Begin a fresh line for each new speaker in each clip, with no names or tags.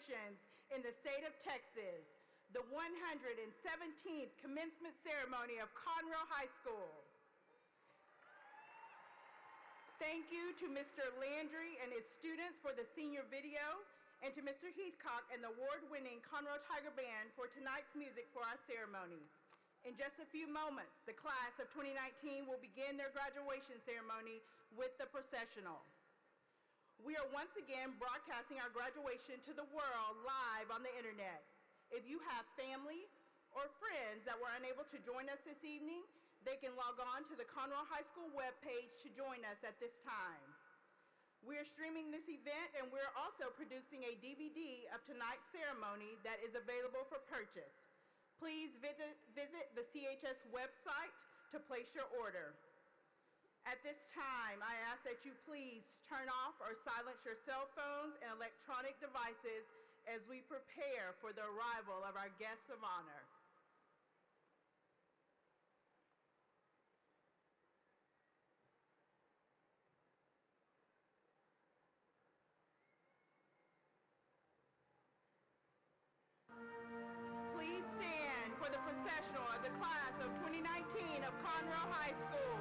celebrations in the state of Texas, the 117th commencement ceremony of Conroe High School. Thank you to Mr. Landry and his students for the senior video, and to Mr. Heathcock and the award-winning Conroe Tiger Band for tonight's music for our ceremony. In just a few moments, the class of 2019 will begin their graduation ceremony with the processional. We are once again broadcasting our graduation to the world live on the internet. If you have family or friends that were unable to join us this evening, they can log on to the Conroe High School webpage to join us at this time. We are streaming this event, and we're also producing a DVD of tonight's ceremony that is available for purchase. Please visit the CHS website to place your order. At this time, I ask that you please turn off or silence your cell phones and electronic devices as we prepare for the arrival of our guests of honor. Please stand for the processional of the class of 2019 of Conroe High School.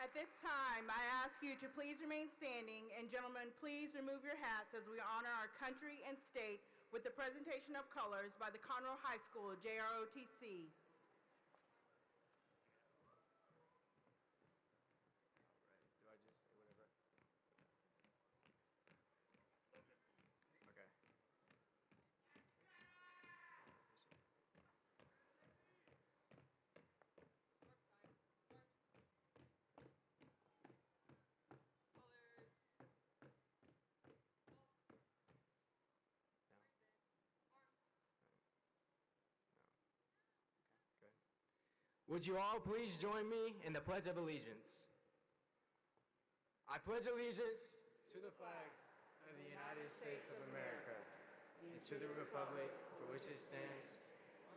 At this time, I ask you to please remain standing, and gentlemen, please remove your hats as we honor our country and state with the presentation of colors by the Conroe High School JROTC.
Would you all please join me in the Pledge of Allegiance? I pledge allegiance to the flag of the United States of America and to the republic for which it stands,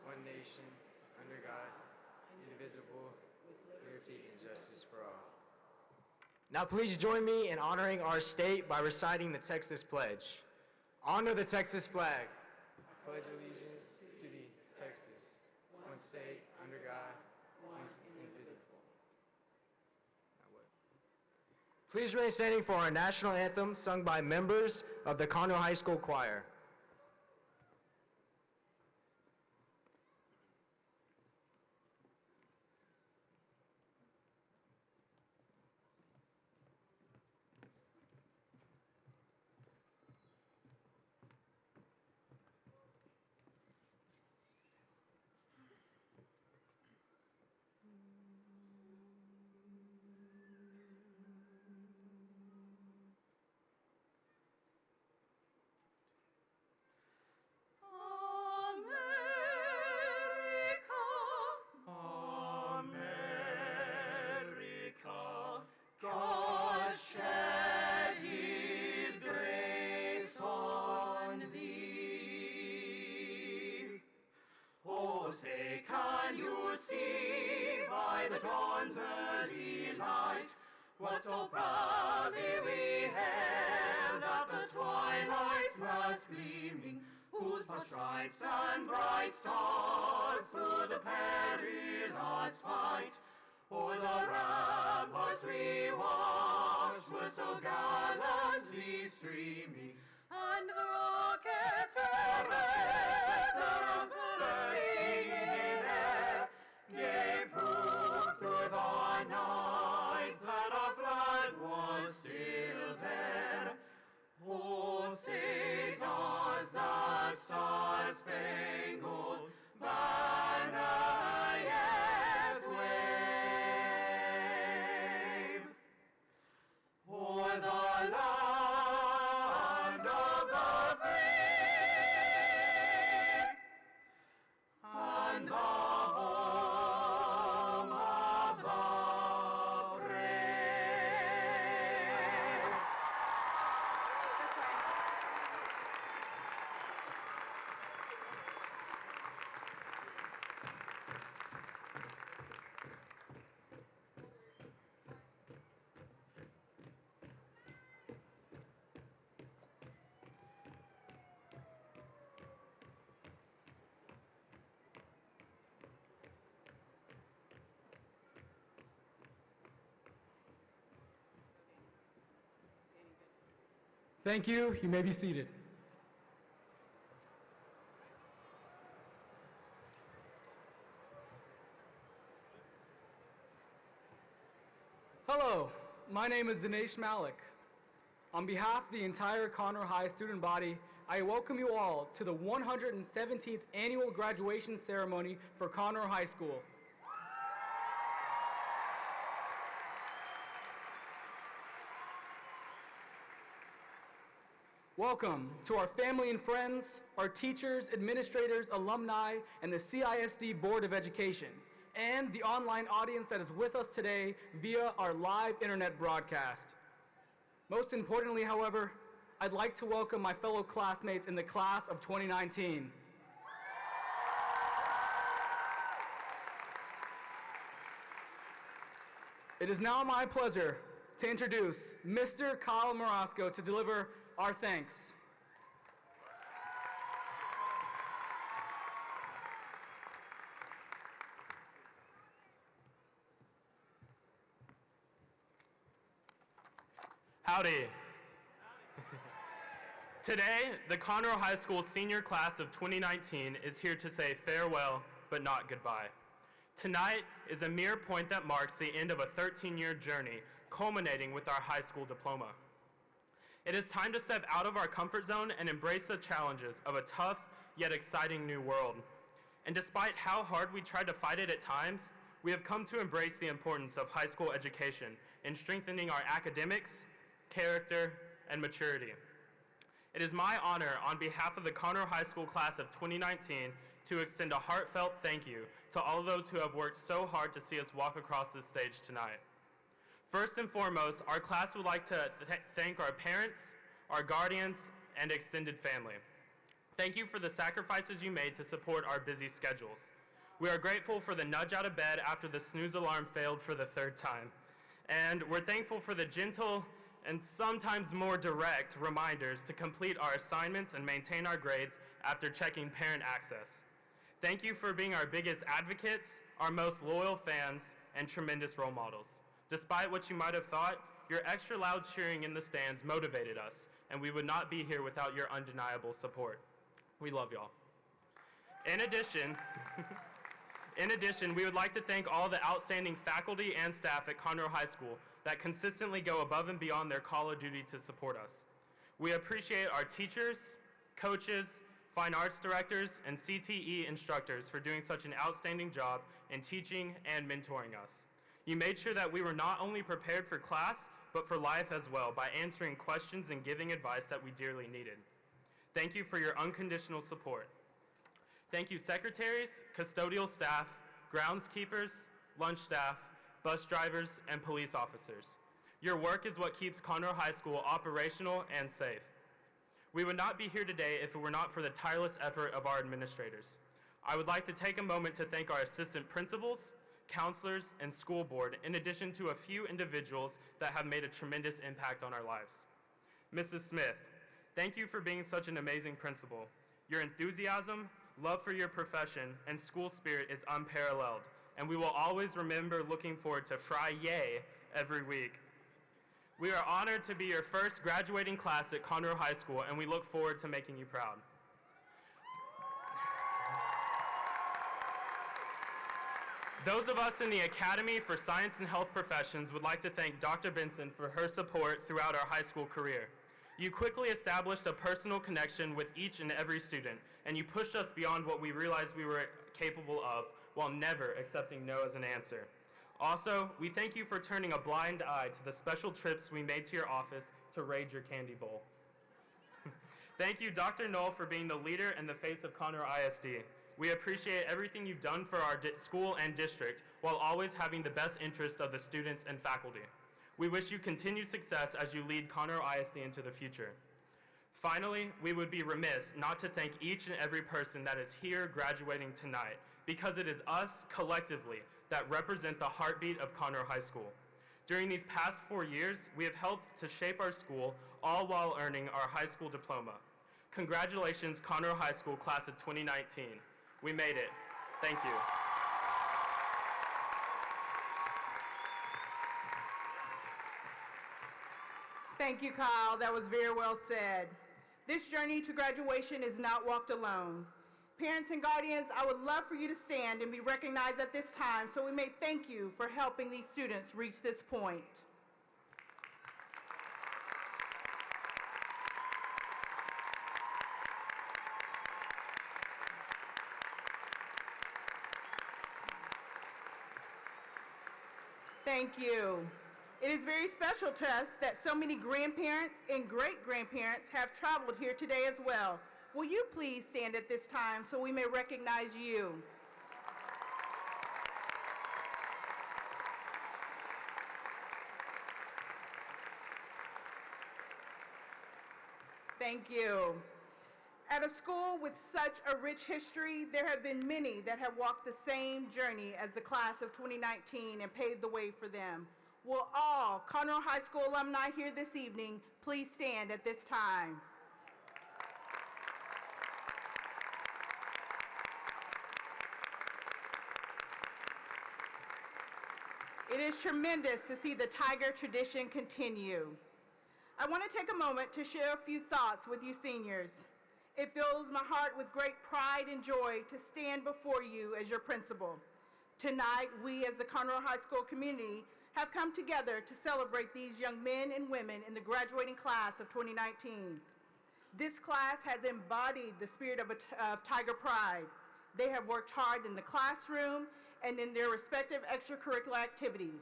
one nation, under God, indivisible, with liberty and justice for all. Now please join me in honoring our state by reciting the Texas Pledge. Honor the Texas flag. I pledge allegiance to the Texas, one state, under God, one indivisible. Now what? Please remain standing for our national anthem sung by members of the Conroe High School Choir.
What so proudly we hailed at the twilight's last gleaming, whose broad stripes and bright stars through the perilous fight o'er the ramparts we watched were so gallantly streaming, and the rockets erect the singing air gave proof through the night that our flag was still there. Oh, say does that star-spangled banner yet wave o'er the land of the free and the home of the brave.
Thank you. You may be seated. Hello, my name is Dinesh Malik. On behalf of the entire Conroe High student body, I welcome you all to the 117th annual graduation ceremony for Conroe High School. Welcome to our family and friends, our teachers, administrators, alumni, and the CISD Board of Education, and the online audience that is with us today via our live internet broadcast. Most importantly, however, I'd like to welcome my fellow classmates in the class of 2019. It is now my pleasure to introduce Mr. Kyle Marasco to deliver our thanks.
Howdy. Today, the Conroe High School senior class of 2019 is here to say farewell, but not goodbye. Tonight is a mere point that marks the end of a 13-year journey, culminating with our high school diploma. It is time to step out of our comfort zone and embrace the challenges of a tough yet exciting new world. And despite how hard we tried to fight it at times, we have come to embrace the importance of high school education in strengthening our academics, character, and maturity. It is my honor on behalf of the Conroe High School class of 2019 to extend a heartfelt thank you to all those who have worked so hard to see us walk across this stage tonight. First and foremost, our class would like to thank our parents, our guardians, and extended family. Thank you for the sacrifices you made to support our busy schedules. We are grateful for the nudge out of bed after the snooze alarm failed for the third time. And we're thankful for the gentle and sometimes more direct reminders to complete our assignments and maintain our grades after checking parent access. Thank you for being our biggest advocates, our most loyal fans, and tremendous role models. Despite what you might have thought, your extra loud cheering in the stands motivated us, and we would not be here without your undeniable support. We love y'all. In addition, we would like to thank all the outstanding faculty and staff at Conroe High School that consistently go above and beyond their call of duty to support us. We appreciate our teachers, coaches, fine arts directors, and CTE instructors for doing such an outstanding job in teaching and mentoring us. You made sure that we were not only prepared for class, but for life as well by answering questions and giving advice that we dearly needed. Thank you for your unconditional support. Thank you secretaries, custodial staff, groundskeepers, lunch staff, bus drivers, and police officers. Your work is what keeps Conroe High School operational and safe. We would not be here today if it were not for the tireless effort of our administrators. I would like to take a moment to thank our assistant principals, counselors, and school board, in addition to a few individuals that have made a tremendous impact on our lives. Mrs. Smith, thank you for being such an amazing principal. Your enthusiasm, love for your profession, and school spirit is unparalleled, and we will always remember looking forward to Fry-yay every week. We are honored to be your first graduating class at Conroe High School, and we look forward to making you proud. Those of us in the Academy for Science and Health Professions would like to thank Dr. Benson for her support throughout our high school career. You quickly established a personal connection with each and every student, and you pushed us beyond what we realized we were capable of while never accepting no as an answer. Also, we thank you for turning a blind eye to the special trips we made to your office to raid your candy bowl. Thank you, Dr. Knoll, for being the leader and the face of Conroe ISD. We appreciate everything you've done for our school and district while always having the best interest of the students and faculty. We wish you continued success as you lead Conroe ISD into the future. Finally, we would be remiss not to thank each and every person that is here graduating tonight, because it is us collectively that represent the heartbeat of Conroe High School. During these past 4 years, we have helped to shape our school, all while earning our high school diploma. Congratulations, Conroe High School class of 2019. We made it. Thank you.
Thank you, Kyle. That was very well said. This journey to graduation is not walked alone. Parents and guardians, I would love for you to stand and be recognized at this time so we may thank you for helping these students reach this point. Thank you. It is very special to us that so many grandparents and great-grandparents have traveled here today as well. Will you please stand at this time so we may recognize you? Thank you. At a school with such a rich history, there have been many that have walked the same journey as the class of 2019 and paved the way for them. Will all Conroe High School alumni here this evening please stand at this time? It is tremendous to see the Tiger tradition continue. I want to take a moment to share a few thoughts with you seniors. It fills my heart with great pride and joy to stand before you as your principal. Tonight, we as the Conroe High School community have come together to celebrate these young men and women in the graduating class of 2019. This class has embodied the spirit of Tiger Pride. They have worked hard in the classroom and in their respective extracurricular activities.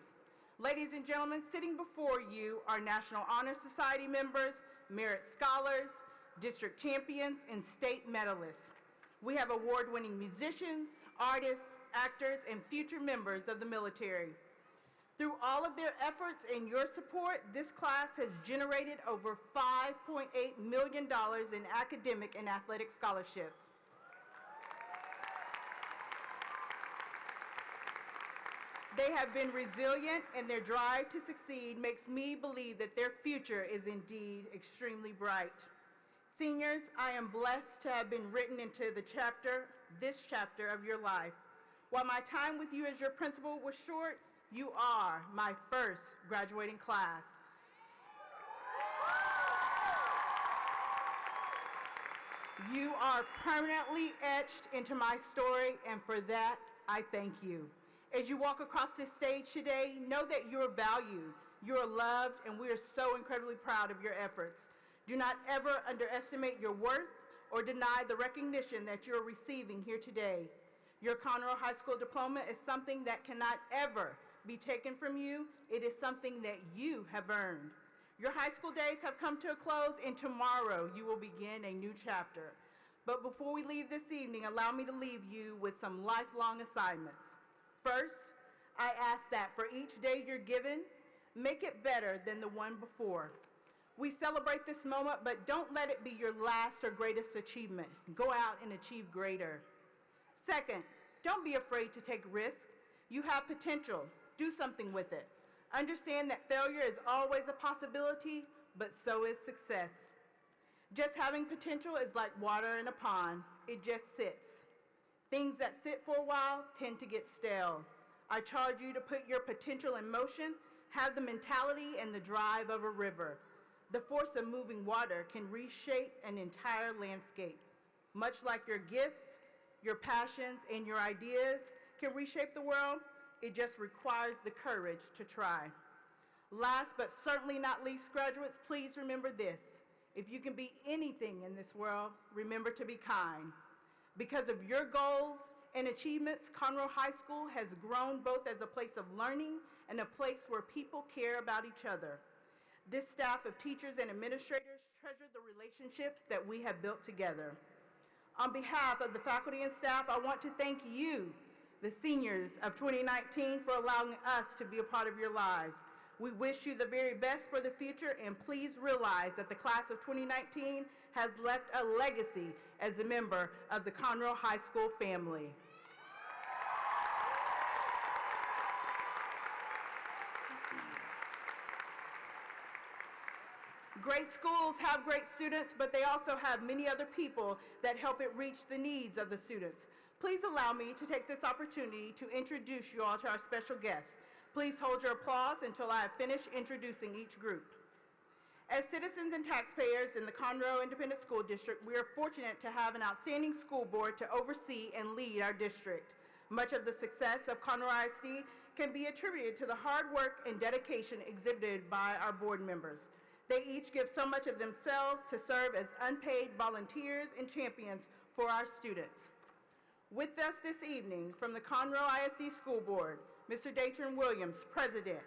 Ladies and gentlemen, sitting before you are National Honor Society members, Merit Scholars, District Champions, and State Medalists. We have award-winning musicians, artists, actors, and future members of the military. Through all of their efforts and your support, this class has generated over $5.8 million in academic and athletic scholarships. They have been resilient, and their drive to succeed makes me believe that their future is indeed extremely bright. Seniors, I am blessed to have been written into this chapter of your life. While my time with you as your principal was short, you are my first graduating class. You are permanently etched into my story, and for that, I thank you. As you walk across this stage today, know that you're valued, you're loved, and we are so incredibly proud of your efforts. Do not ever underestimate your worth or deny the recognition that you're receiving here today. Your Conroe High School diploma is something that cannot ever be taken from you. It is something that you have earned. Your high school days have come to a close, and tomorrow you will begin a new chapter. But before we leave this evening, allow me to leave you with some lifelong assignments. First, I ask that for each day you're given, make it better than the one before. We celebrate this moment, but don't let it be your last or greatest achievement. Go out and achieve greater. Second, don't be afraid to take risks. You have potential. Do something with it. Understand that failure is always a possibility, but so is success. Just having potential is like water in a pond. It just sits. Things that sit for a while tend to get stale. I charge you to put your potential in motion, have the mentality and the drive of a river. The force of moving water can reshape an entire landscape. Much like your gifts, your passions, and your ideas can reshape the world, it just requires the courage to try. Last but certainly not least, graduates, please remember this. If you can be anything in this world, remember to be kind. Because of your goals and achievements, Conroe High School has grown both as a place of learning and a place where people care about each other. This staff of teachers and administrators treasure the relationships that we have built together. On behalf of the faculty and staff, I want to thank you, the seniors of 2019, for allowing us to be a part of your lives. We wish you the very best for the future, and please realize that the class of 2019 has left a legacy as a member of the Conroe High School family. Great schools have great students, but they also have many other people that help it reach the needs of the students. Please allow me to take this opportunity to introduce you all to our special guests. Please hold your applause until I have finished introducing each group. As citizens and taxpayers in the Conroe Independent School District, we are fortunate to have an outstanding school board to oversee and lead our district. Much of the success of Conroe ISD can be attributed to the hard work and dedication exhibited by our board members. They each give so much of themselves to serve as unpaid volunteers and champions for our students. With us this evening from the Conroe ISD School Board, Mr. Datron Williams, President,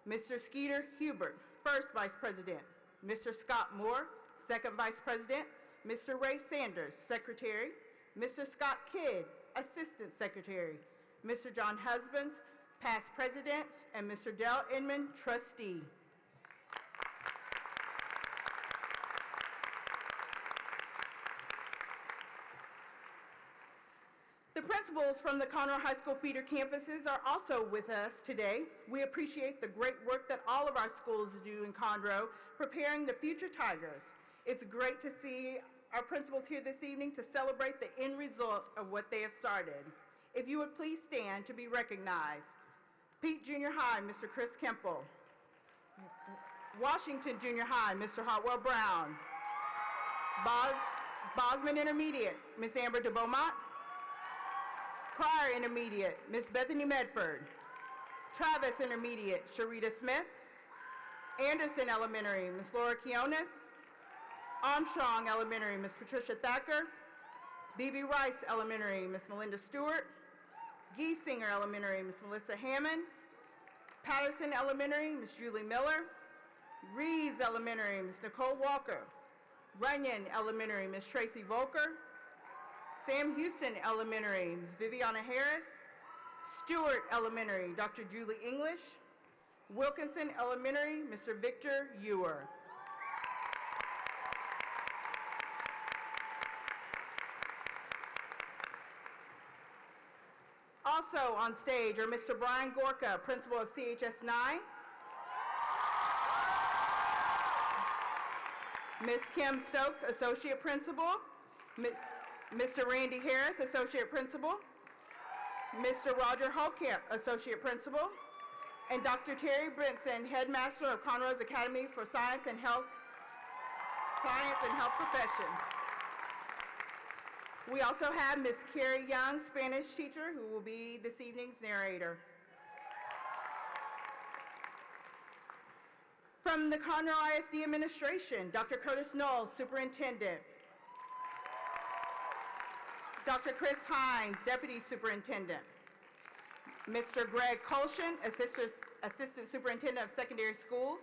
Mr. Skeeter Hubert, First Vice President, Mr. Scott Moore, Second Vice President, Mr. Ray Sanders, Secretary, Mr. Scott Kidd, Assistant Secretary, Mr. John Husbands, Past President, and Mr. Dale Inman, Trustee. The principals from the Conroe High School feeder campuses are also with us today. We appreciate the great work that all of our schools do in Conroe, preparing the future Tigers. It's great to see our principals here this evening to celebrate the end result of what they have started. If you would please stand to be recognized. Pete Junior High, Mr. Chris Kemple. Washington Junior High, Mr. Hartwell Brown. Bosman Intermediate, Ms. Amber de Beaumont. Pryor Intermediate, Ms. Bethany Medford. Travis Intermediate, Sharita Smith. Anderson Elementary, Ms. Laura Quiones. Armstrong Elementary, Ms. Patricia Thacker. B.B. Rice Elementary, Ms. Melinda Stewart. Giesinger Elementary, Ms. Melissa Hammond. Patterson Elementary, Ms. Julie Miller. Reeves Elementary, Ms. Nicole Walker. Runyon Elementary, Ms. Tracy Volker. Sam Houston Elementary, Ms. Viviana Harris. Stewart Elementary, Dr. Julie English. Wilkinson Elementary, Mr. Victor Ewer. Also on stage are Mr. Brian Gorka, principal of CHS 9. Ms. Kim Stokes, associate principal. Mr. Randy Harris, associate principal. Mr. Roger Holkamp, associate principal. And Dr. Terry Brinson, headmaster of Conroe's Academy for Science and Health Professions. We also have Ms. Carrie Young, Spanish teacher, who will be this evening's narrator. From the Conroe ISD administration, Dr. Curtis Knoll, superintendent. Dr. Chris Hines, deputy superintendent. Mr. Greg Colshin, assistant superintendent of secondary schools.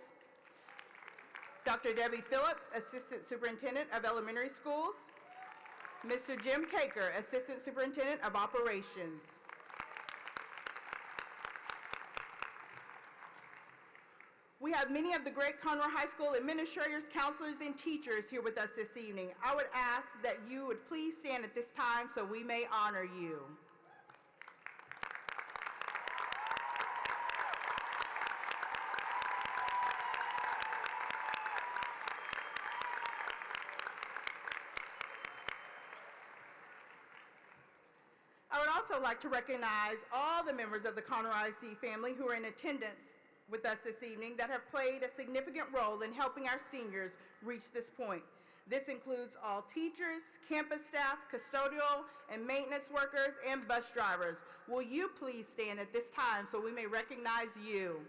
Dr. Debbie Phillips, assistant superintendent of elementary schools. Mr. Jim Caker, assistant superintendent of operations. We have many of the great Conroe High School administrators, counselors, and teachers here with us this evening. I would ask that you would please stand at this time so we may honor you. I would also like to recognize all the members of the Conroe ISD family who are in attendance with us this evening that have played a significant role in helping our seniors reach this point. This includes all teachers, campus staff, custodial and maintenance workers, and bus drivers. Will you please stand at this time so we may recognize you?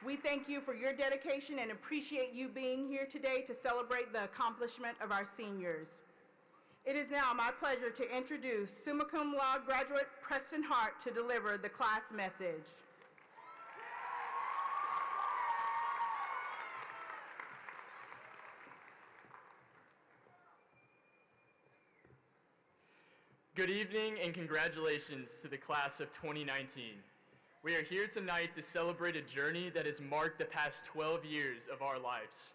We thank you for your dedication and appreciate you being here today to celebrate the accomplishment of our seniors. It is now my pleasure to introduce summa cum laude graduate Preston Hart to deliver the class message.
Good evening and congratulations to the class of 2019. We are here tonight to celebrate a journey that has marked the past 12 years of our lives.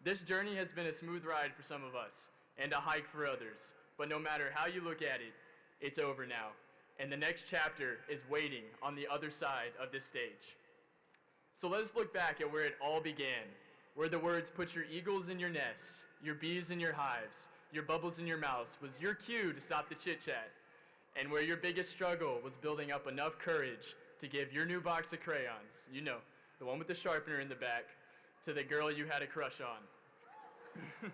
This journey has been a smooth ride for some of us and a hike for others, but no matter how you look at it, it's over now, and the next chapter is waiting on the other side of this stage. So let us look back at where it all began, where the words "put your eagles in your nests, your bees in your hives, your bubbles in your mouths" was your cue to stop the chit-chat, and where your biggest struggle was building up enough courage to give your new box of crayons, you know, the one with the sharpener in the back, to the girl you had a crush on.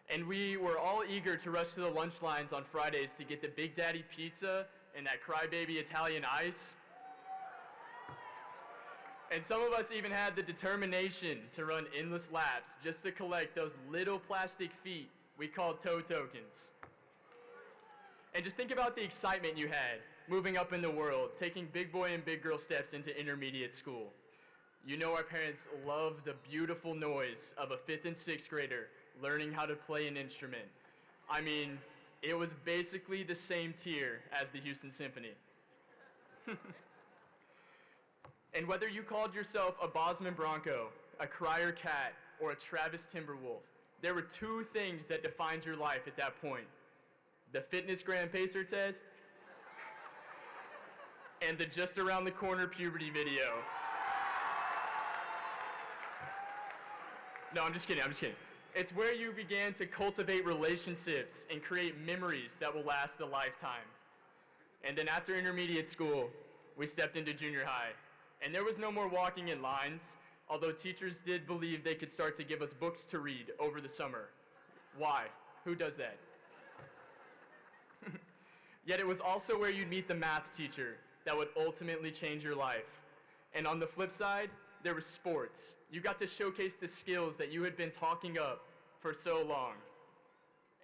And we were all eager to rush to the lunch lines on Fridays to get the Big Daddy pizza and that crybaby Italian ice. And some of us even had the determination to run endless laps just to collect those little plastic feet we called toe tokens. And just think about the excitement you had moving up in the world, taking big boy and big girl steps into intermediate school. You know our parents love the beautiful noise of a 5th and 6th grader learning how to play an instrument. I mean, it was basically the same tier as the Houston Symphony. And whether you called yourself a Bosman Bronco, a Crier Cat, or a Travis Timberwolf, there were two things that defined your life at that point: the Fitness Grand Pacer test and the Just Around the Corner puberty video. No, I'm just kidding. It's where you began to cultivate relationships and create memories that will last a lifetime. And then after intermediate school, we stepped into junior high. And there was no more walking in lines, although teachers did believe they could start to give us books to read over the summer. Why? Who does that? Yet it was also where you'd meet the math teacher that would ultimately change your life. And on the flip side, there was sports. You got to showcase the skills that you had been talking up for so long.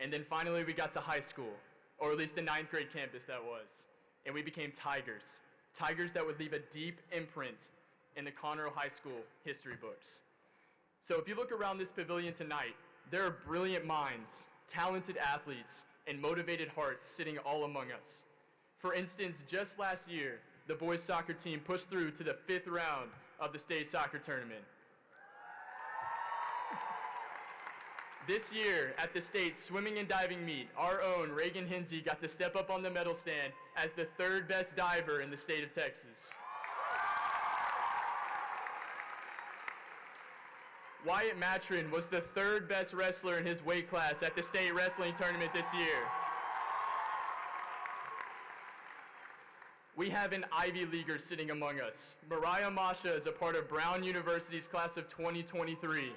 And then finally we got to high school, or at least the 9th grade campus that was. And we became Tigers. Tigers that would leave a deep imprint in the Conroe High School history books. So if you look around this pavilion tonight, there are brilliant minds, talented athletes, and motivated hearts sitting all among us. For instance, just last year, the boys soccer team pushed through to the 5th round of the state soccer tournament. This year, at the state swimming and diving meet, our own Reagan Hinsey got to step up on the medal stand as the 3rd best diver in the state of Texas. Wyatt Matrin was the 3rd best wrestler in his weight class at the state wrestling tournament this year. We have an Ivy Leaguer sitting among us. Mariah Masha is a part of Brown University's class of 2023.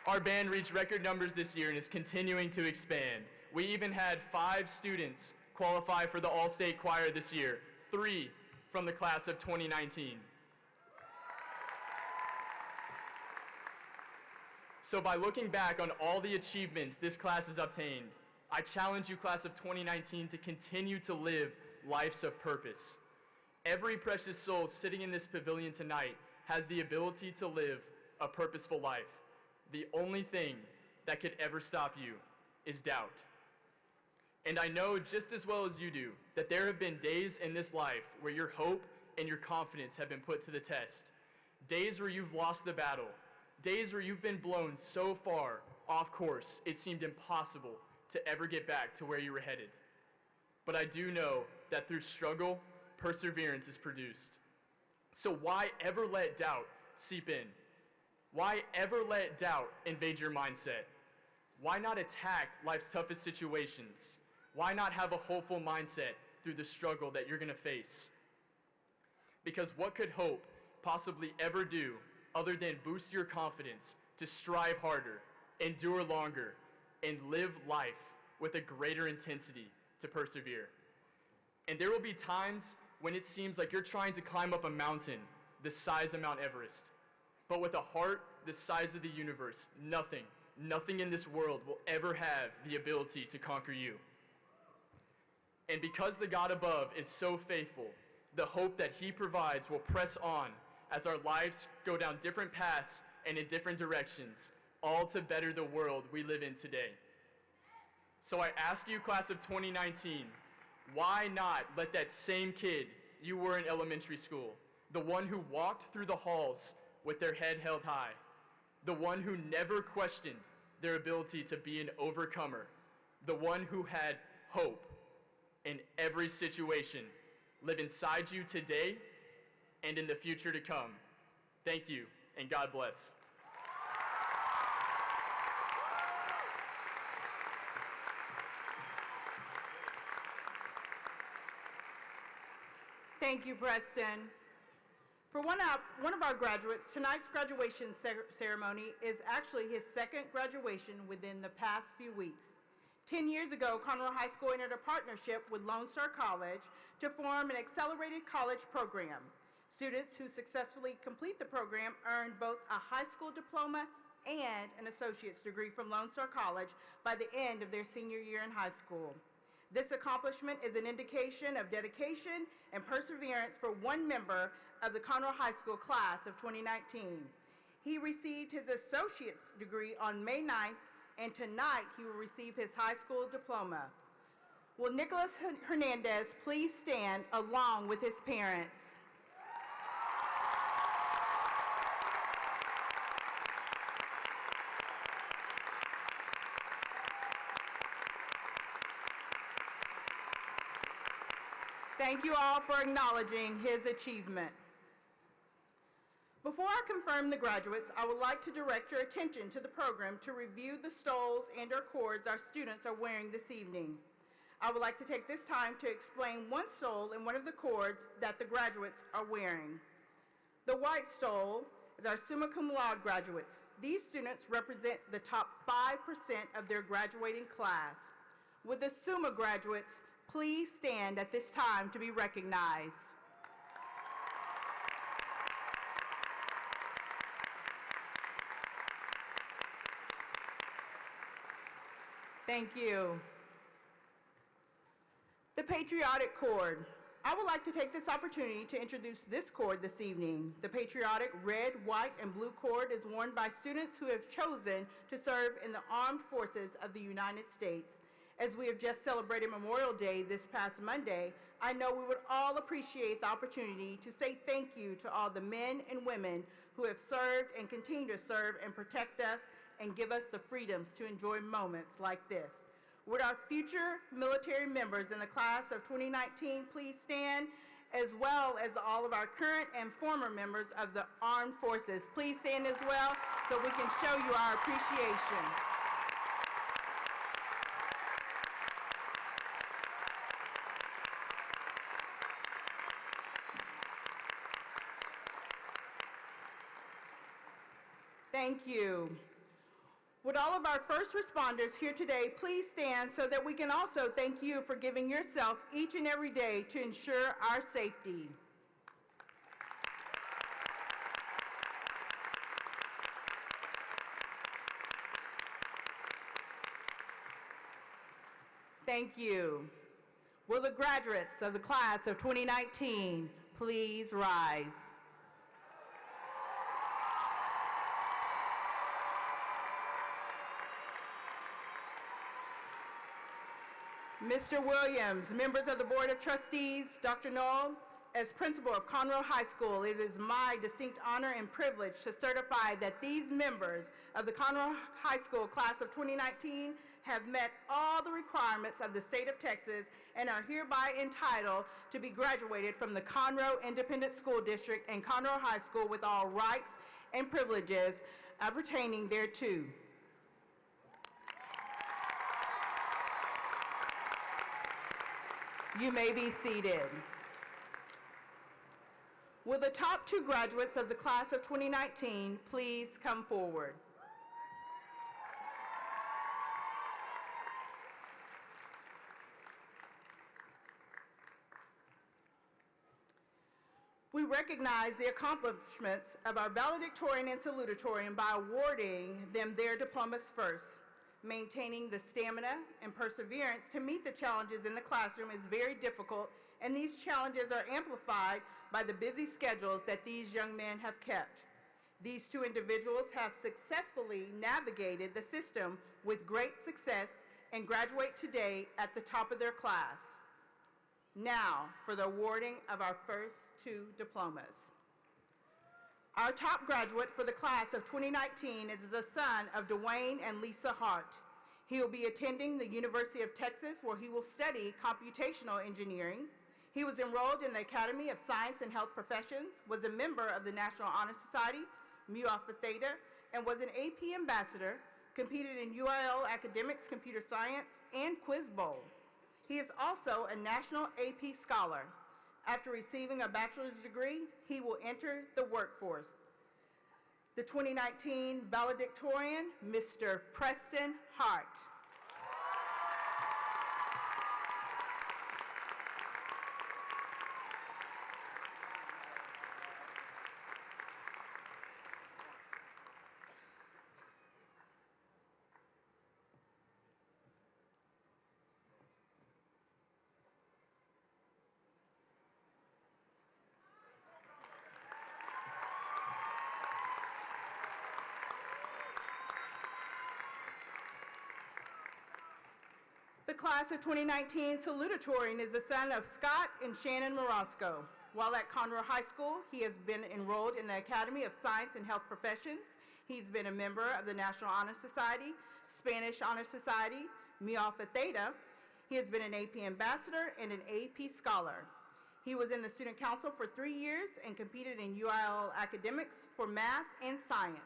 Our band reached record numbers this year and is continuing to expand. We even had 5 students qualify for the All-State Choir this year, 3 from the class of 2019. So by looking back on all the achievements this class has obtained, I challenge you, class of 2019, to continue to live lives of purpose. Every precious soul sitting in this pavilion tonight has the ability to live a purposeful life. The only thing that could ever stop you is doubt. And I know just as well as you do that there have been days in this life where your hope and your confidence have been put to the test. Days where you've lost the battle. Days where you've been blown so far off course, it seemed impossible to ever get back to where you were headed. But I do know that through struggle, perseverance is produced. So why ever let doubt seep in? Why ever let doubt invade your mindset? Why not attack life's toughest situations? Why not have a hopeful mindset through the struggle that you're gonna face? Because what could hope possibly ever do other than boost your confidence to strive harder, endure longer, and live life with a greater intensity to persevere? And there will be times when it seems like you're trying to climb up a mountain the size of Mount Everest. But with a heart the size of the universe, nothing in this world will ever have the ability to conquer you. And because the God above is so faithful, the hope that He provides will press on as our lives go down different paths and in different directions, all to better the world we live in today. So I ask you, class of 2019, why not let that same kid you were in elementary school, the one who walked through the halls with their head held high, the one who never questioned their ability to be an overcomer, the one who had hope in every situation, live inside you today and in the future to come. Thank you, and God bless.
Thank you, Preston. For one of our graduates, tonight's graduation ceremony is actually his 2nd graduation within the past few weeks. 10 years ago, Conroe High School entered a partnership with Lone Star College to form an accelerated college program. Students who successfully complete the program earn both a high school diploma and an associate's degree from Lone Star College by the end of their senior year in high school. This accomplishment is an indication of dedication and perseverance for one member of the Conroe High School class of 2019. He received his associate's degree on May 9th, and tonight he will receive his high school diploma. Will Nicholas Hernandez please stand along with his parents? Thank you all for acknowledging his achievement. Before I confirm the graduates, I would like to direct your attention to the program to review the stoles and/or cords our students are wearing this evening. I would like to take this time to explain one stole and one of the cords that the graduates are wearing. The white stole is our summa cum laude graduates. These students represent the top 5% of their graduating class. Would the summa graduates please stand at this time to be recognized? Thank you. The patriotic cord. I would like to take this opportunity to introduce this cord this evening. The patriotic red, white, and blue cord is worn by students who have chosen to serve in the armed forces of the United States. As we have just celebrated Memorial Day this past Monday, I know we would all appreciate the opportunity to say thank you to all the men and women who have served and continue to serve and protect us and give us the freedoms to enjoy moments like this. Would our future military members in the class of 2019 please stand, as well as all of our current and former members of the armed forces. Please stand as well so we can show you our appreciation. Thank you. Would all of our first responders here today please stand so that we can also thank you for giving yourself each and every day to ensure our safety. Thank you. Will the graduates of the class of 2019 please rise? Mr. Williams, members of the Board of Trustees, Dr. Knoll, as principal of Conroe High School, it is my distinct honor and privilege to certify that these members of the Conroe High School class of 2019 have met all the requirements of the state of Texas and are hereby entitled to be graduated from the Conroe Independent School District and Conroe High School with all rights and privileges pertaining thereto. You may be seated. Will the top 2 graduates of the class of 2019 please come forward? We recognize the accomplishments of our valedictorian and salutatorian by awarding them their diplomas first. Maintaining the stamina and perseverance to meet the challenges in the classroom is very difficult, and these challenges are amplified by the busy schedules that these young men have kept. These 2 individuals have successfully navigated the system with great success and graduate today at the top of their class. Now for the awarding of our first 2 diplomas. Our top graduate for the class of 2019 is the son of Dwayne and Lisa Hart. He will be attending the University of Texas, where he will study computational engineering. He was enrolled in the Academy of Science and Health Professions, was a member of the National Honor Society, Mu Alpha Theta, and was an AP ambassador, competed in UIL Academics Computer Science and Quiz Bowl. He is also a National AP Scholar. After receiving a bachelor's degree, he will enter the workforce. The 2019 valedictorian, Mr. Preston Hart. The class of 2019 salutatorian is the son of Scott and Shannon Morosco. While at Conroe High School, he has been enrolled in the Academy of Science and Health Professions. He's been a member of the National Honor Society, Spanish Honor Society, Mu Alpha Theta. He has been an AP ambassador and an AP scholar. He was in the student council for 3 years and competed in UIL academics for math and science.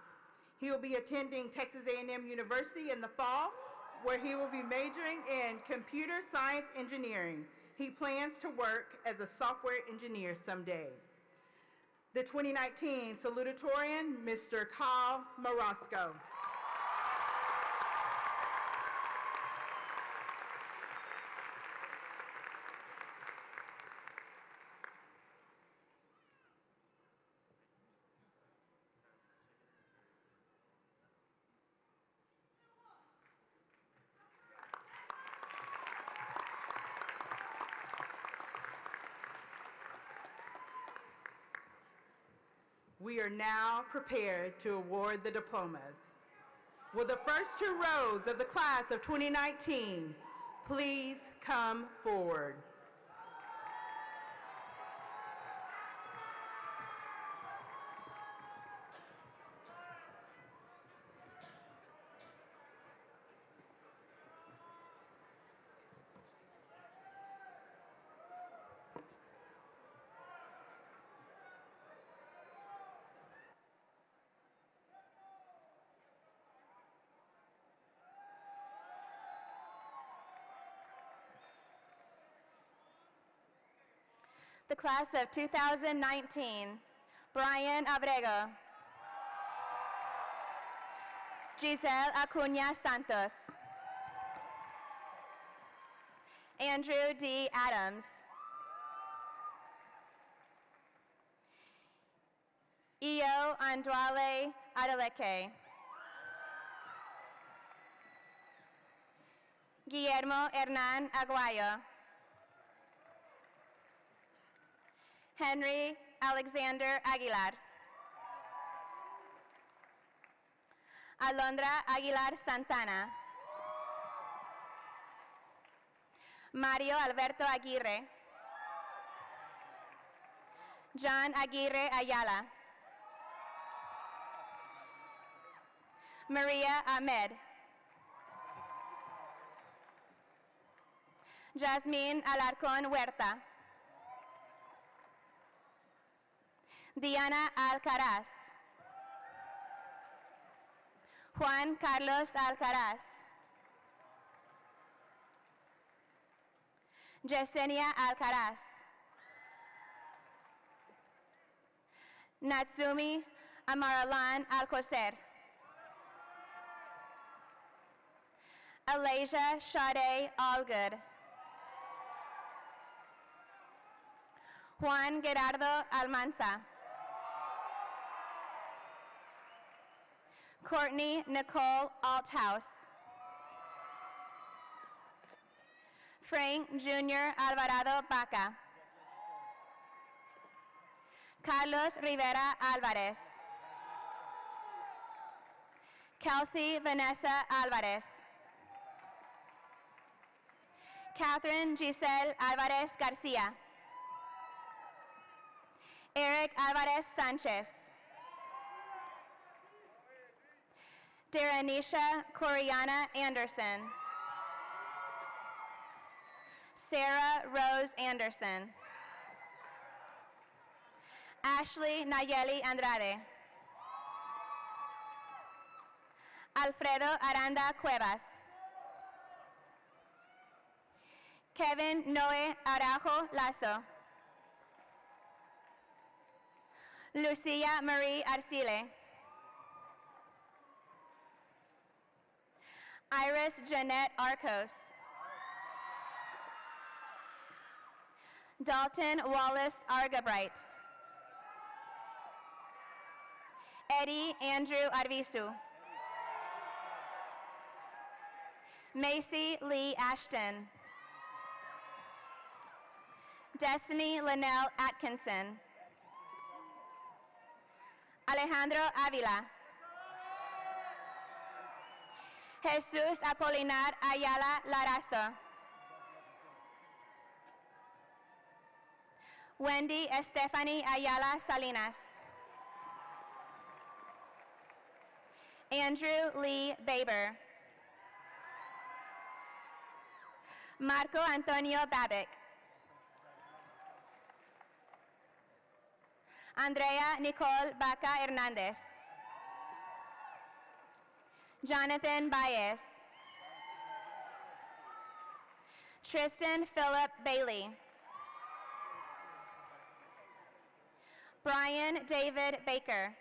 He will be attending Texas A&M University in the fall, where he will be majoring in computer science engineering. He plans to work as a software engineer someday. The 2019 salutatorian, Mr. Kyle Marosco. We are now prepared to award the diplomas. Will the first 2 rows of the class of 2019 please come forward?
The class of 2019, Brian Abrego, Giselle Acuna Santos, Andrew D. Adams, Io Andrale Adeleke, Guillermo Hernan Aguayo, Henry Alexander Aguilar, Alondra Aguilar Santana, Mario Alberto Aguirre, John Aguirre Ayala, Maria Ahmed, Jasmine Alarcón Huerta, Diana Alcaraz, Juan Carlos Alcaraz, Yesenia Alcaraz, Natsumi Amaralan Alcocer, Alasia Sade Allgood, Juan Gerardo Almanza, Courtney Nicole Althouse, Frank Jr. Alvarado Baca, Carlos Rivera Alvarez, Kelsey Vanessa Alvarez, Catherine Giselle Alvarez Garcia, Eric Alvarez Sanchez, Daranisha Coriana Anderson, Sarah Rose Anderson, Ashley Nayeli Andrade, Alfredo Aranda Cuevas, Kevin Noe Araujo Lazo, Lucia Marie Arcile, Iris Jeanette Arcos, Dalton Wallace Argabright, Eddie Andrew Arvizu, Macy Lee Ashton, Destiny Linnell Atkinson, Alejandro Avila, Jesus Apolinar Ayala Larazo, Wendy Estefany Ayala Salinas, Andrew Lee Baber, Marco Antonio Babic, Andrea Nicole Baca Hernandez. Jonathan Baez. Tristan Philip Bailey. Brian David Baker.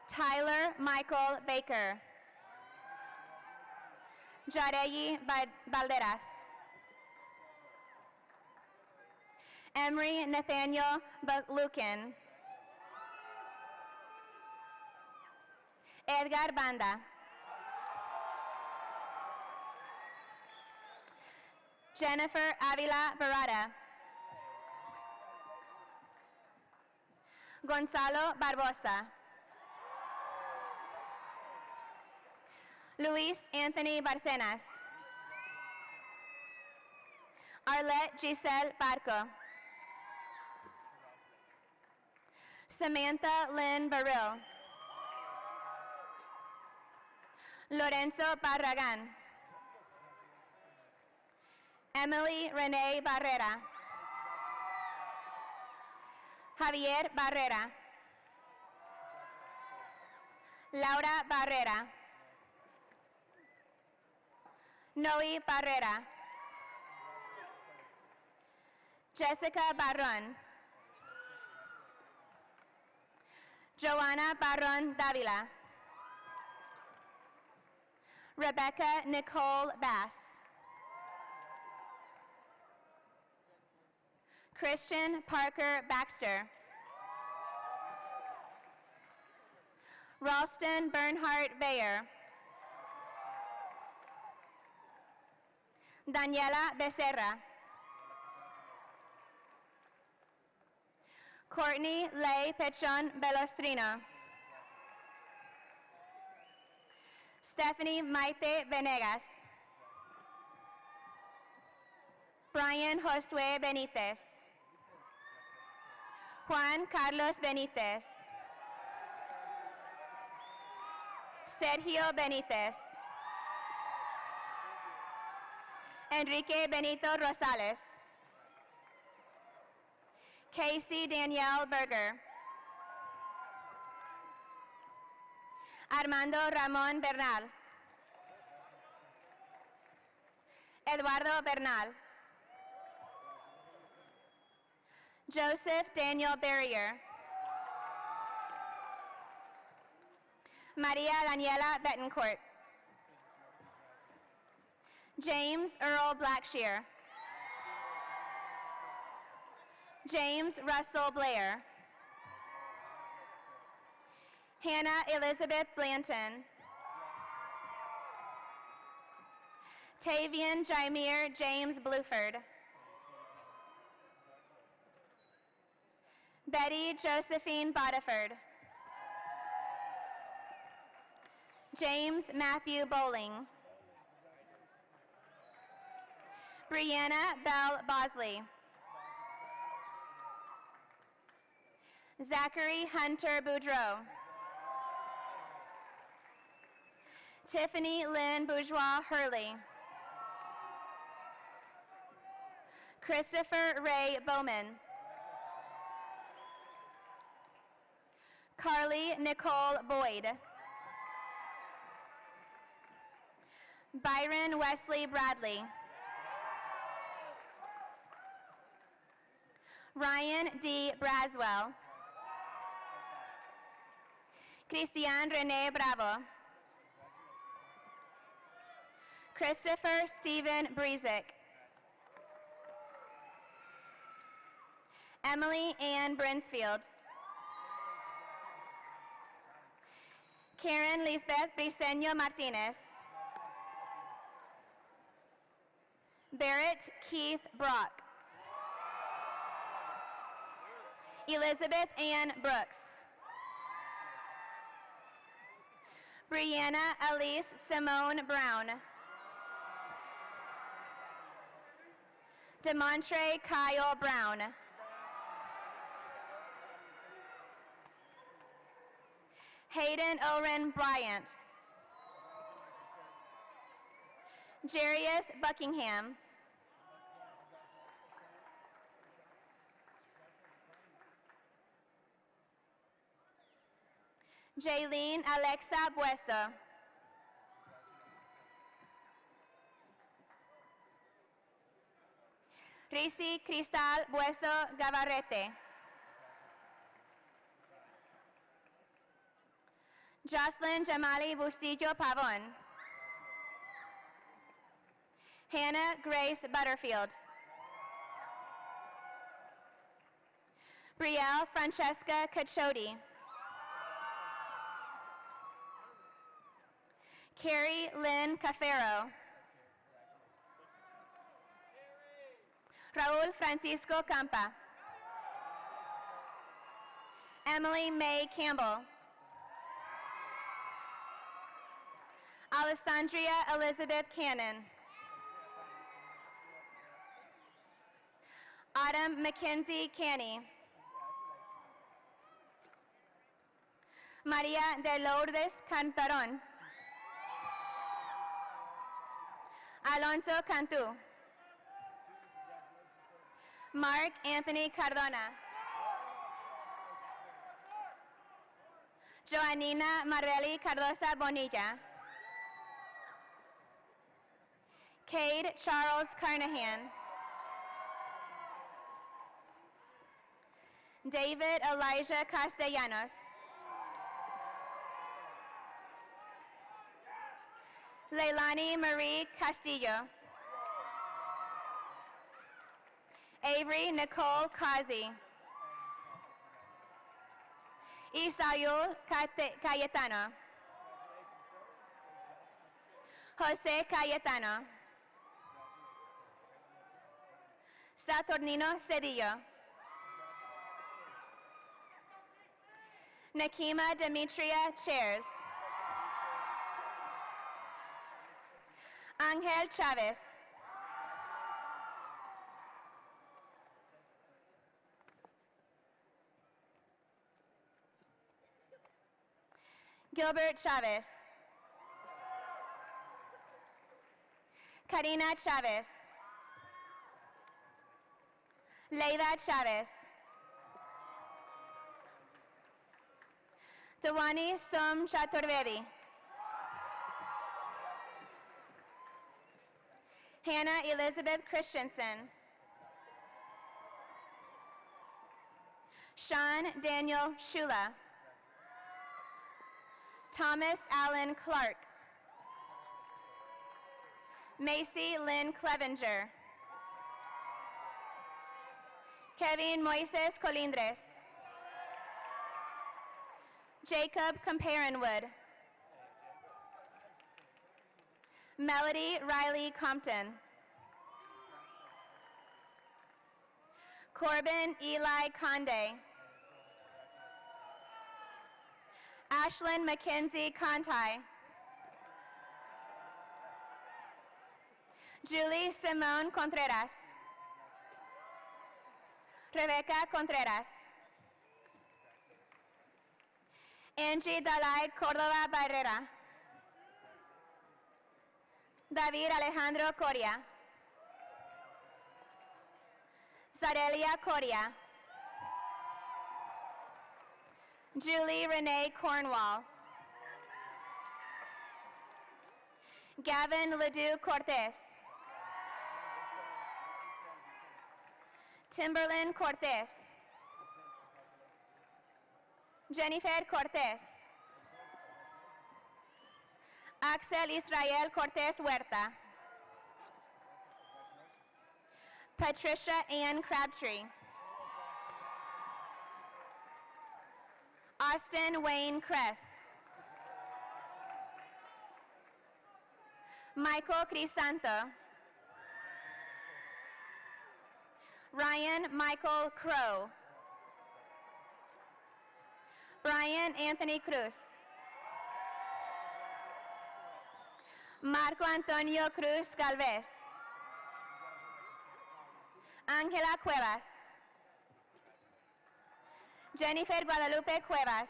Tyler Michael Baker. Jareyi Balderas. Emery Nathaniel Lucan. Edgar Banda. Jennifer Avila Barada. Gonzalo Barbosa. Luis Anthony Barcenas. Arlette Giselle Barco. Samantha Lynn Baril. Lorenzo Barragan. Emily Renee Barrera. Javier Barrera. Laura Barrera. Noe Barrera. Jessica Barron. Joanna Barron Davila. Rebecca Nicole Bass. Christian Parker Baxter. Ralston Bernhardt Bayer. Daniela Becerra. Courtney Leigh Pechon Belostrino. Stephanie Maite Venegas. Brian Josue Benitez. Juan Carlos Benitez. Sergio Benitez. Enrique Benito Rosales. Casey Danielle Berger. Armando Ramón Bernal. Eduardo Bernal. Joseph Daniel Barrier. Maria Daniela Betancourt. James Earl Blackshear. James Russell Blair. Hannah Elizabeth Blanton. Tavian Jaimir James Bluford. Betty Josephine Bodiford. James Matthew Bowling. Brianna Bell Bosley. Zachary Hunter Boudreau. Tiffany Lynn Bourgeois Hurley. Christopher Ray Bowman. Carly Nicole Boyd. Byron Wesley Bradley. Ryan D. Braswell. Christian Rene Bravo. Christopher Stephen Breezick. Emily Ann Brinsfield. Karen Lisbeth Briceño Martinez. Barrett Keith Brock. Elizabeth Ann Brooks. Brianna Elise Simone Brown. DeMontre Kyle Brown. Hayden Oren Bryant. Jarius Buckingham. Jaylene Alexa Bueso. Risi Cristal Bueso Gavarrete. Jocelyn Jamali Bustillo Pavon. Hannah Grace Butterfield. Brielle Francesca Cachotti. Carrie Lynn Cafero. Raul Francisco Campa. Emily May Campbell. Alessandria Elizabeth Cannon. Autumn Mackenzie Canny. Maria de Lourdes Cantaron. Alonso Cantu. Mark Anthony Cardona. Joanina Mareli Cardosa Bonilla. Cade Charles Carnahan. David Elijah Castellanos. Leilani Marie Castillo. Avery Nicole Kazi. Isayul Cayetano. Jose Cayetano. Saturnino Cedillo. Nakima Demetria Chairs. Angel Chavez. Gilbert Chavez. Karina Chavez. Leida Chavez. Tawani Som Chaturvedi. Hannah Elizabeth Christensen. Sean Daniel Shula. Thomas Allen Clark. Macy Lynn Clevenger. Kevin Moises Colindres. Jacob Comparenwood. Melody Riley Compton. Corbin Eli Conde. Ashlyn Mackenzie Conti. Julie Simone Contreras. Rebecca Contreras. Angie Dalai Cordova Barrera. David Alejandro Coria. Zarelia Coria. Julie Renee Cornwall. Gavin Ledoux Cortez. Timberlyn Cortez. Jennifer Cortez. Axel Israel Cortez Huerta. Patricia Ann Crabtree. Austin Wayne Kress. Michael Crisanto. Ryan Michael Crow. Brian Anthony Cruz. Marco Antonio Cruz Galvez. Ángela Cuevas. Jennifer Guadalupe Cuevas.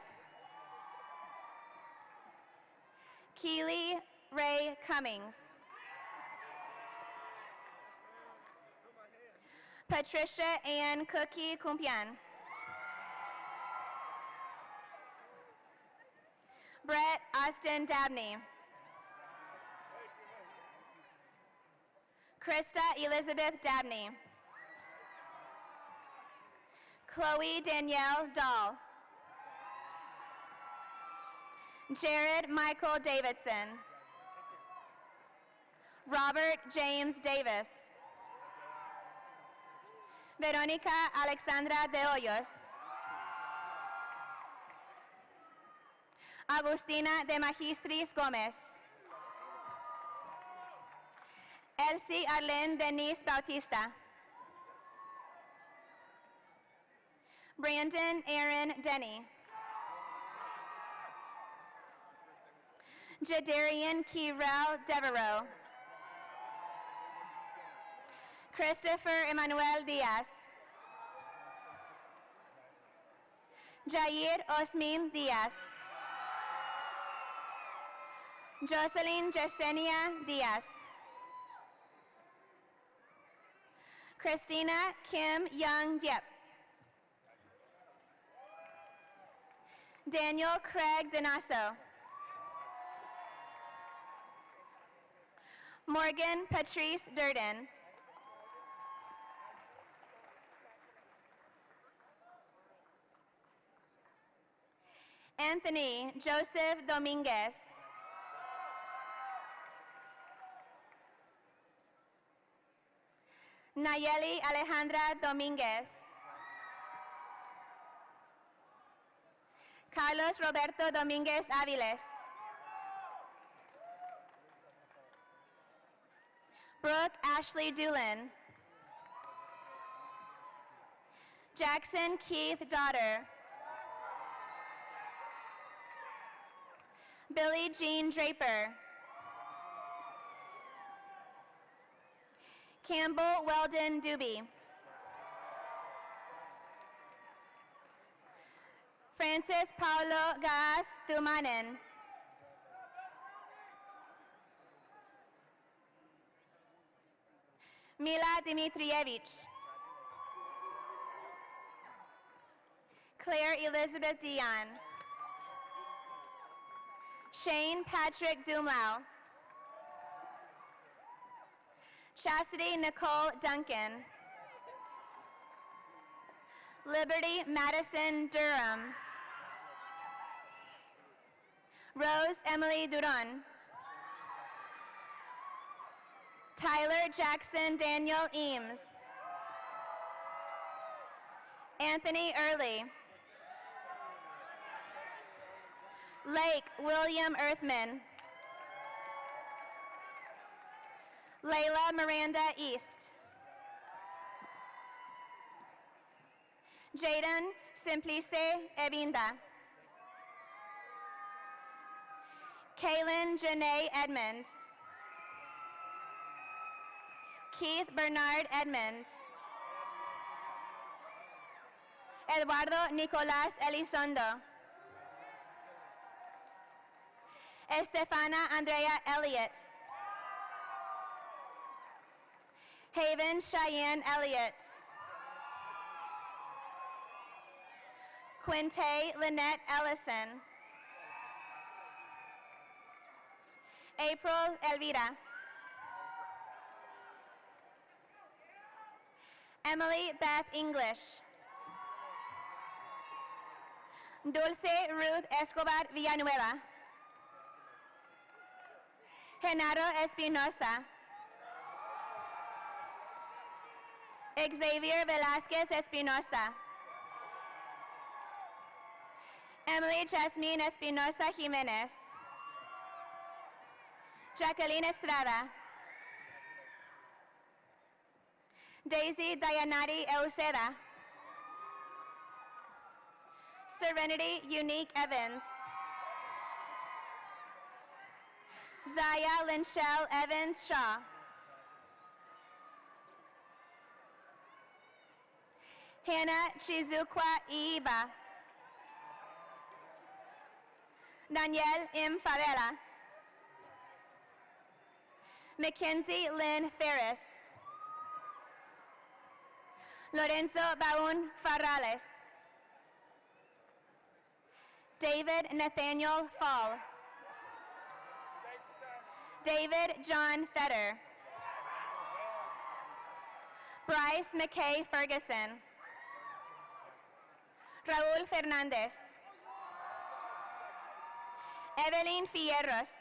Keely Ray Cummings. Patricia Ann Cookie Kumpian. Brett Austin Dabney. Krista Elizabeth Dabney. Chloe Danielle Dahl. Jared Michael Davidson. Robert James Davis. Veronica Alexandra de Hoyos. Agustina de Magistris Gómez. Elsie Arlene Denise Bautista. Brandon Aaron Denny. Jadarian Kirel Devereaux. Christopher Emmanuel Diaz. Jair Osmin Diaz. Jocelyn Yesenia Diaz. Christina Kim Young Diep. Daniel Craig Donasso. Morgan Patrice Durden. Anthony Joseph Dominguez. Nayeli Alejandra Dominguez. Carlos Roberto Dominguez Aviles. Brooke Ashley Doolin. Jackson Keith Daughter. Billie Jean Draper. Campbell Weldon Doobie. Francis Paulo Gas Dumanen. Mila Dimitrievich. Claire Elizabeth Dion. Shane Patrick Dumlau. Chastity Nicole Duncan. Liberty Madison Durham. Rose Emily Duran. Tyler Jackson Daniel Eames. Anthony Early. Lake William Earthman. Layla Miranda East. Jaden Simplice Ebinda. Kaylin Janae Edmond. Keith Bernard Edmond. Eduardo Nicolás Elizondo. Estefana Andrea Elliott. Haven Cheyenne Elliott. Quinte Lynette Ellison. April Elvira. Emily Beth English. Dulce Ruth Escobar Villanueva. Genaro Espinosa. Xavier Velázquez Espinosa. Emily Jasmine Espinosa Jimenez. Jacqueline Estrada. Daisy Dayanari Euseda. Serenity Unique Evans. Zaya Lynchelle Evans Shaw. Hannah Chizukwa Iiba. Danielle M. Favela. Mackenzie Lynn Ferris. Lorenzo Baun Farrales. David Nathaniel Fall. David John Fetter. Bryce McKay Ferguson. Raúl Fernández. Evelyn Fierros.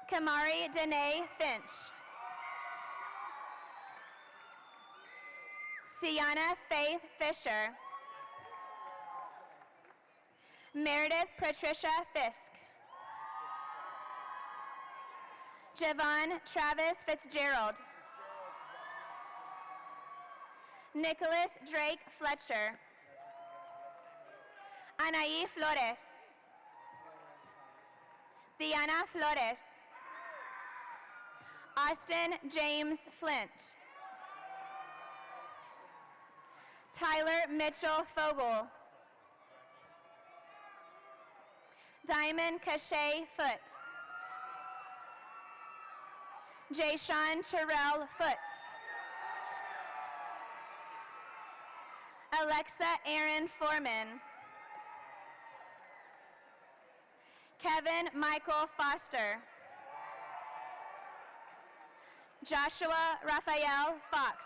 Kamari Danae Finch. Sienna Faith Fisher. Meredith Patricia Fisk. Javon Travis Fitzgerald. Nicholas Drake Fletcher. Anaí Flores. Diana Flores. Austin James Flint. Tyler Mitchell Fogel. Diamond Cachet Foot. Jayshawn Terrell Foots. Alexa Aaron Foreman. Kevin Michael Foster. Joshua Raphael Fox.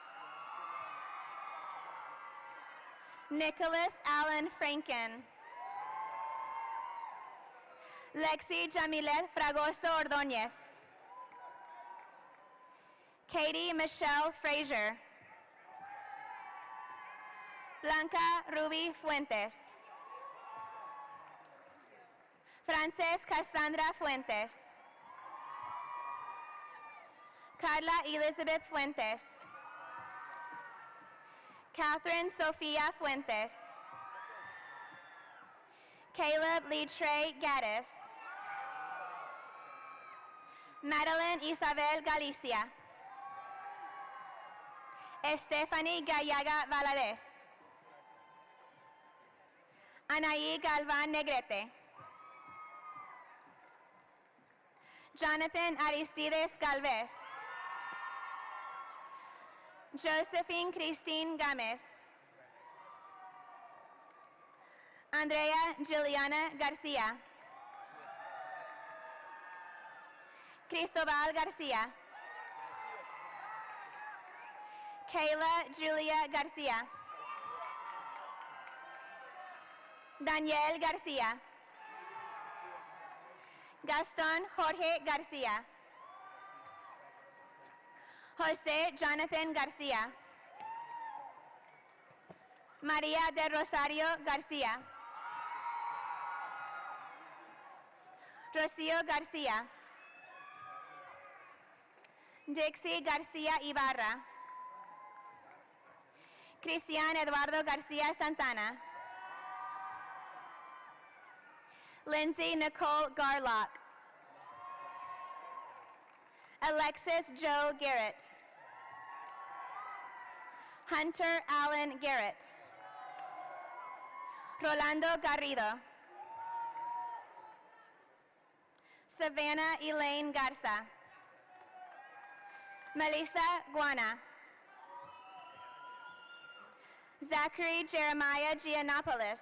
Nicholas Allen Franken. Lexi Jamilet Fragoso Ordóñez. Katie Michelle Frazier. Blanca Ruby Fuentes. Frances Cassandra Fuentes. Carla Elizabeth Fuentes. Catherine Sofia Fuentes. Caleb Lee Trey Gaddis. Madeline Isabel Galicia. Stephanie Gallaga Valadez. Anaí Galvan Negrete. Jonathan Aristides Galvez. Josephine Christine Games. Andrea Juliana Garcia. Cristobal Garcia. Kayla Julia Garcia. Daniel Garcia. Gaston Jorge Garcia. Jose Jonathan Garcia. María de Rosario Garcia. Rocío Garcia. Dixie Garcia Ibarra. Cristian Eduardo Garcia Santana. Lindsay Nicole Garlock. Alexis Joe Garrett. Hunter Allen Garrett. Rolando Garrido. Savannah Elaine Garza. Melissa Guana. Zachary Jeremiah Giannopoulos.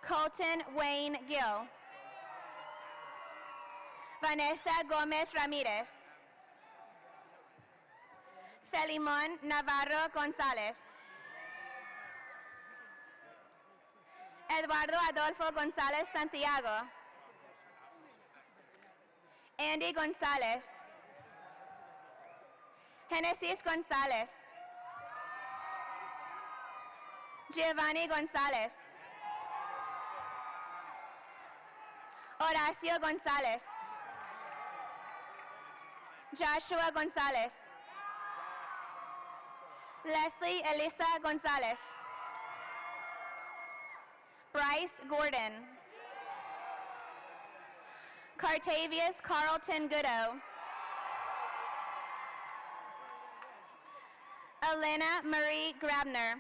Colton Wayne Gill. Vanessa Gomez Ramirez. Felimon Navarro González. Eduardo Adolfo González Santiago. Andy González. Genesis González. Giovanni González. Horacio González. Joshua González. Leslie Elisa González. Bryce Gordon. Cartavius Carlton Goodo. Elena Marie Grabner.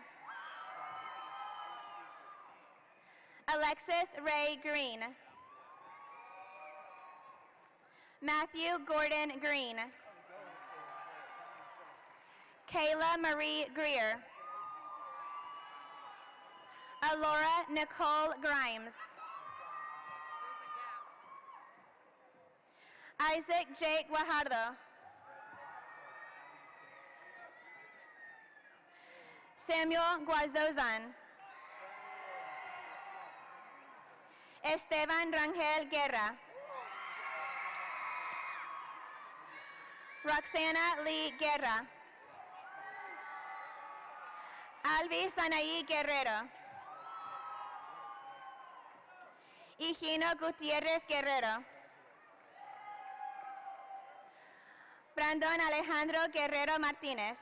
Alexis Ray Green. Matthew Gordon Green. Kayla Marie Greer. Alora Nicole Grimes. Isaac Jake Guajardo. Samuel Guazozan. Esteban Rangel Guerra. Roxana Lee Guerra. Alvis Anaí Guerrero. Higino Gutierrez Guerrero. Brandon Alejandro Guerrero Martínez.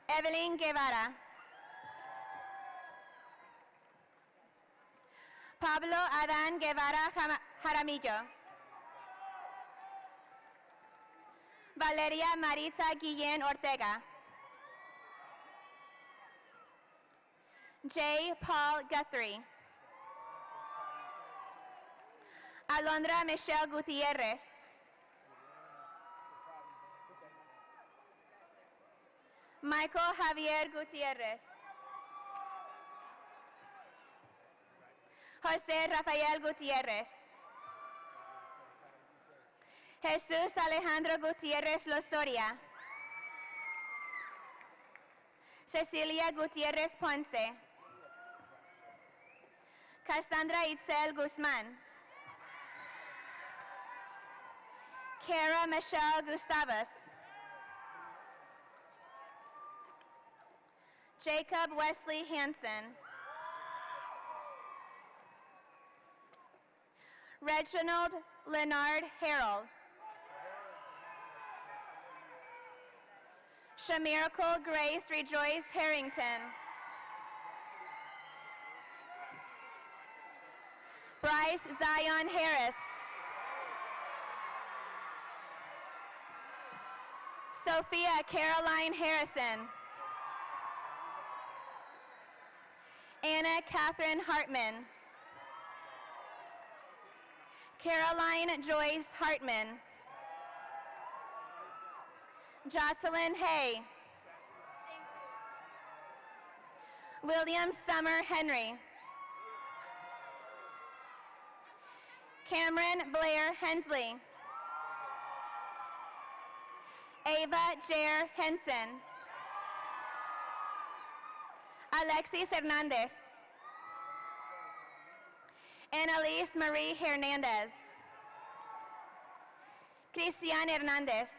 Evelyn Guevara. Pablo Adán Guevara Jaramillo. Valeria Maritza Guillén Ortega. J. Paul Guthrie. Alondra Michelle Gutierrez. Michael Javier Gutierrez. José Rafael Gutierrez. Jesús Alejandro Gutierrez Lozoria. Cecilia Gutierrez Ponce. Cassandra Itzel Guzmán. Kara Michelle Gustavus. Jacob Wesley Hansen. Reginald Leonard Harrell. Shamiracle Grace Rejoice Harrington. Bryce Zion Harris. Sophia Caroline Harrison. Anna Catherine Hartman. Caroline Joyce Hartman. Jocelyn Hay. William Summer Henry. Cameron Blair Hensley. Ava Jair Henson. Alexis Hernandez. Annalise Marie Hernandez. Cristian Hernandez.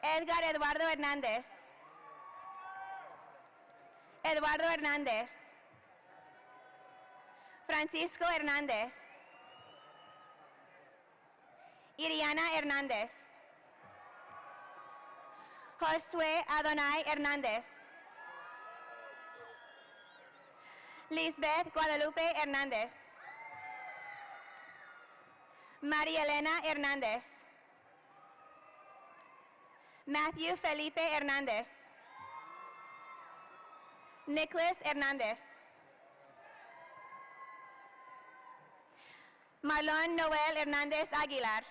Edgar Eduardo Hernandez. Eduardo Hernandez. Francisco Hernandez. Iriana Hernandez. Josué Adonai Hernandez. Lisbeth Guadalupe Hernandez. María Elena Hernandez. Matthew Felipe Hernandez. Nicholas Hernandez. Marlon Noel Hernandez Aguilar.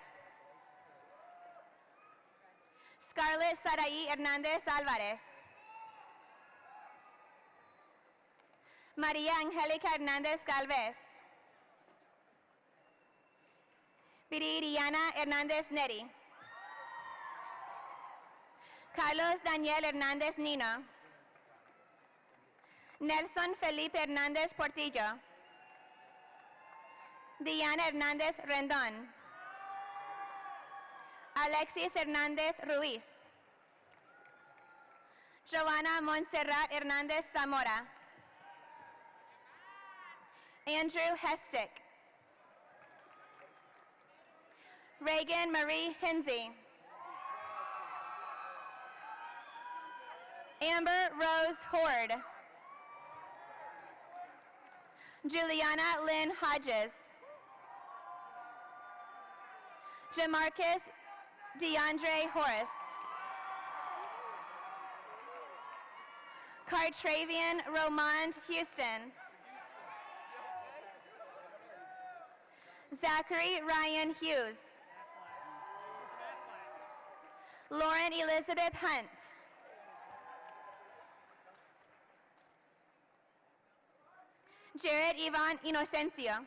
Scarlett Saraí Hernandez Álvarez. María Angélica Hernández Galvez. Viridiana Hernández Neri. Carlos Daniel Hernández Nino. Nelson Felipe Hernández Portillo. Diana Hernández Rendón. Alexis Hernández Ruiz. Joana Montserrat Hernández Zamora. Andrew Hestick. Reagan Marie Hinsey. Amber Rose Horde. Juliana Lynn Hodges. Jamarcus DeAndre Horace. Cartravian Romand Houston. Zachary Ryan Hughes. Lauren Elizabeth Hunt. Jared Ivan Inocencio.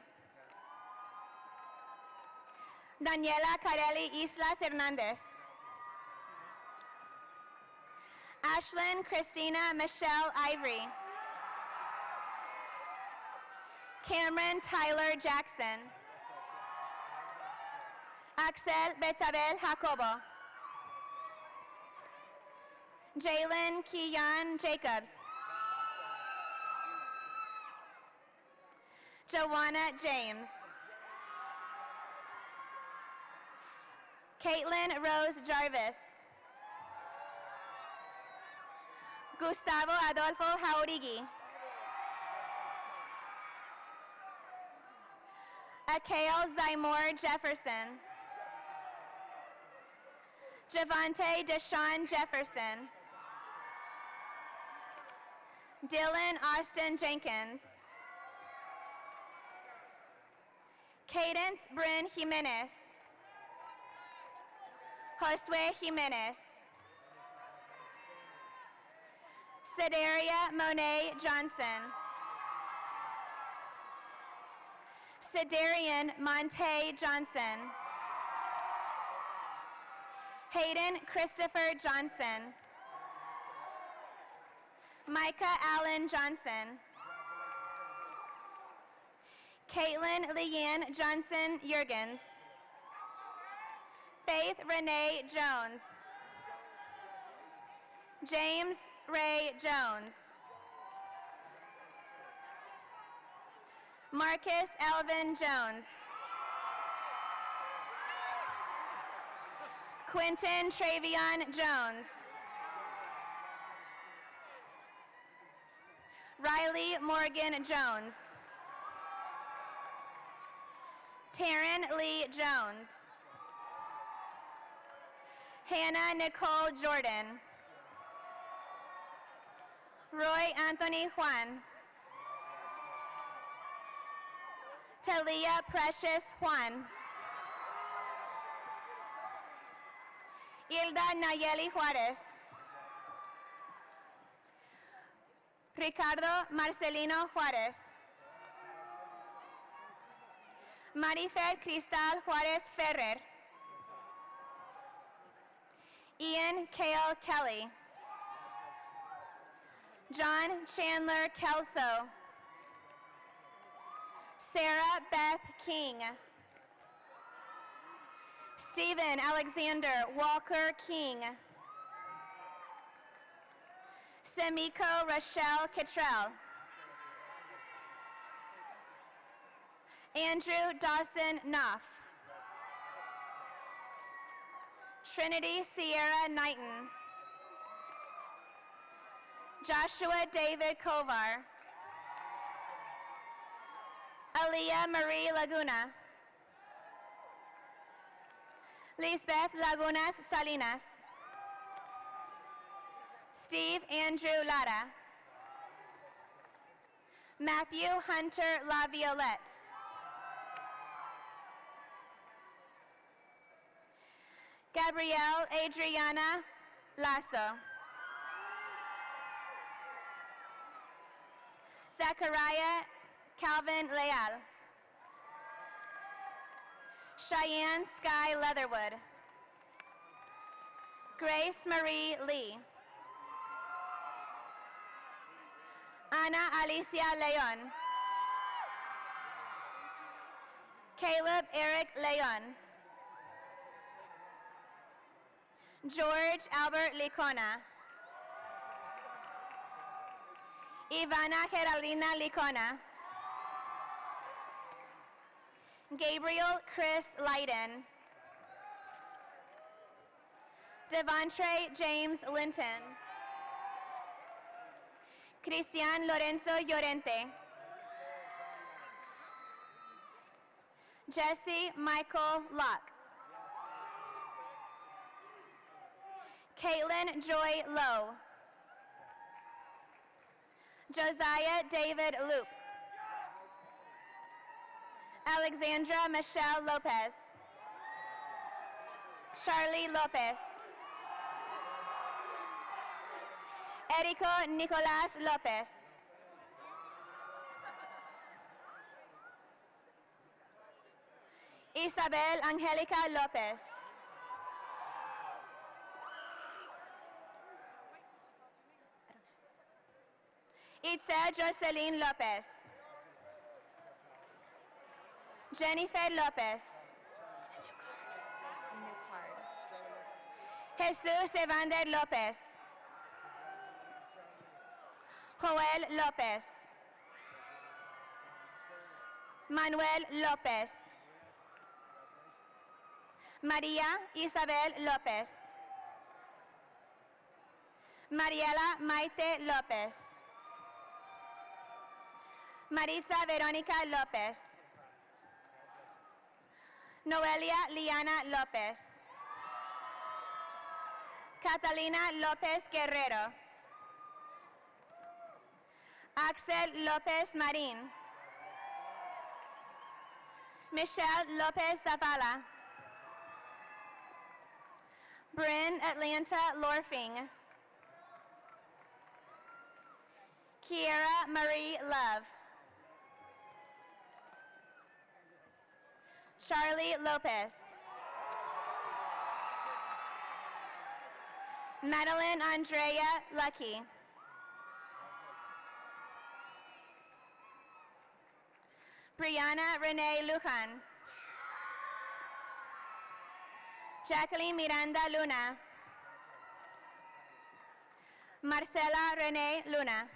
Daniela Carelli Islas Hernandez. Ashlyn Christina Michelle Ivory. Cameron Tyler Jackson. Axel Betabel Jacobo. Jalen Kian Jacobs. Joanna James. Caitlin Rose Jarvis. Gustavo Adolfo Jauregui. Akael Zymor Jefferson. Javante Deshaun Jefferson. Dylan Austin Jenkins. Cadence Bryn Jimenez. Josue Jimenez. Sedaria Monet Johnson. Sedarian Monte Johnson. Hayden Christopher Johnson. Micah Allen Johnson. Caitlin Leanne Johnson Jurgens. Faith Renee Jones. James Ray Jones. Marcus Alvin Jones. Quentin Travion Jones. Riley Morgan Jones. Taryn Lee Jones. Hannah Nicole Jordan. Roy Anthony Juan. Talia Precious Juan. Hilda Nayeli Juarez. Ricardo Marcelino Juarez. Marifer Cristal Juarez Ferrer. Ian Kale Kelly. John Chandler Kelso. Sarah Beth King. Stephen Alexander Walker King. Semiko Rochelle Kittrell. Andrew Dawson Knopf. Trinity Sierra Knighton. Joshua David Kovar. Aliyah Marie Laguna. Lisbeth Lagunas Salinas. Steve Andrew Lara. Matthew Hunter LaViolette. Gabrielle Adriana Lasso. Zachariah Calvin Leal. Cheyenne Sky Leatherwood. Grace Marie Lee. Ana Alicia Leon. Caleb Eric Leon. George Albert Licona. Ivana Geraldina Licona. Gabriel Chris Leiden. Devontre James Linton. Cristian Lorenzo Llorente. Jesse Michael Locke. Caitlin Joy Lowe. Josiah David Loop. Alexandra Michelle Lopez. Charlie Lopez. Erico Nicolas Lopez. Isabel Angelica Lopez. Itzel Jocelyn Lopez. Jennifer Lopez. Jesús Evander Lopez. Joel Lopez. Manuel Lopez. María Isabel López. Mariela Maite López. Maritza Verónica López. Noelia Liana López. Catalina López Guerrero. Axel López Marín. Michelle López Zavala. Bryn Atlanta Lorfing. Kiera Marie Love. Charlie Lopez. Madeline Andrea Lucky. Brianna Renee Lujan. Jacqueline Miranda Luna. Marcela Renee Luna.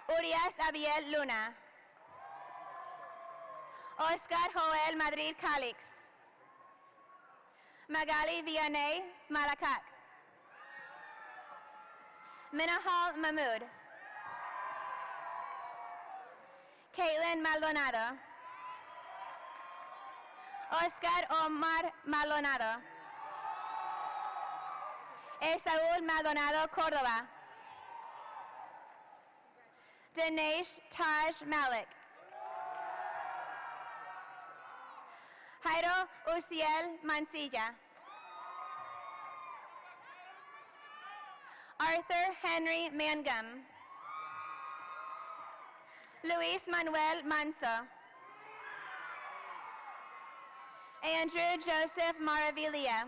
Urias Abiel Luna. Oscar Joel Madrid Calix. Magali Vianney Malakak. Minahal Mahmood. Caitlin Maldonado. Oscar Omar Maldonado. Esaúl Maldonado Córdoba. Dinesh Taj Malik. Jairo Uciel Mancilla. Arthur Henry Mangum. Luis Manuel Manso. Andrew Joseph Maravilla.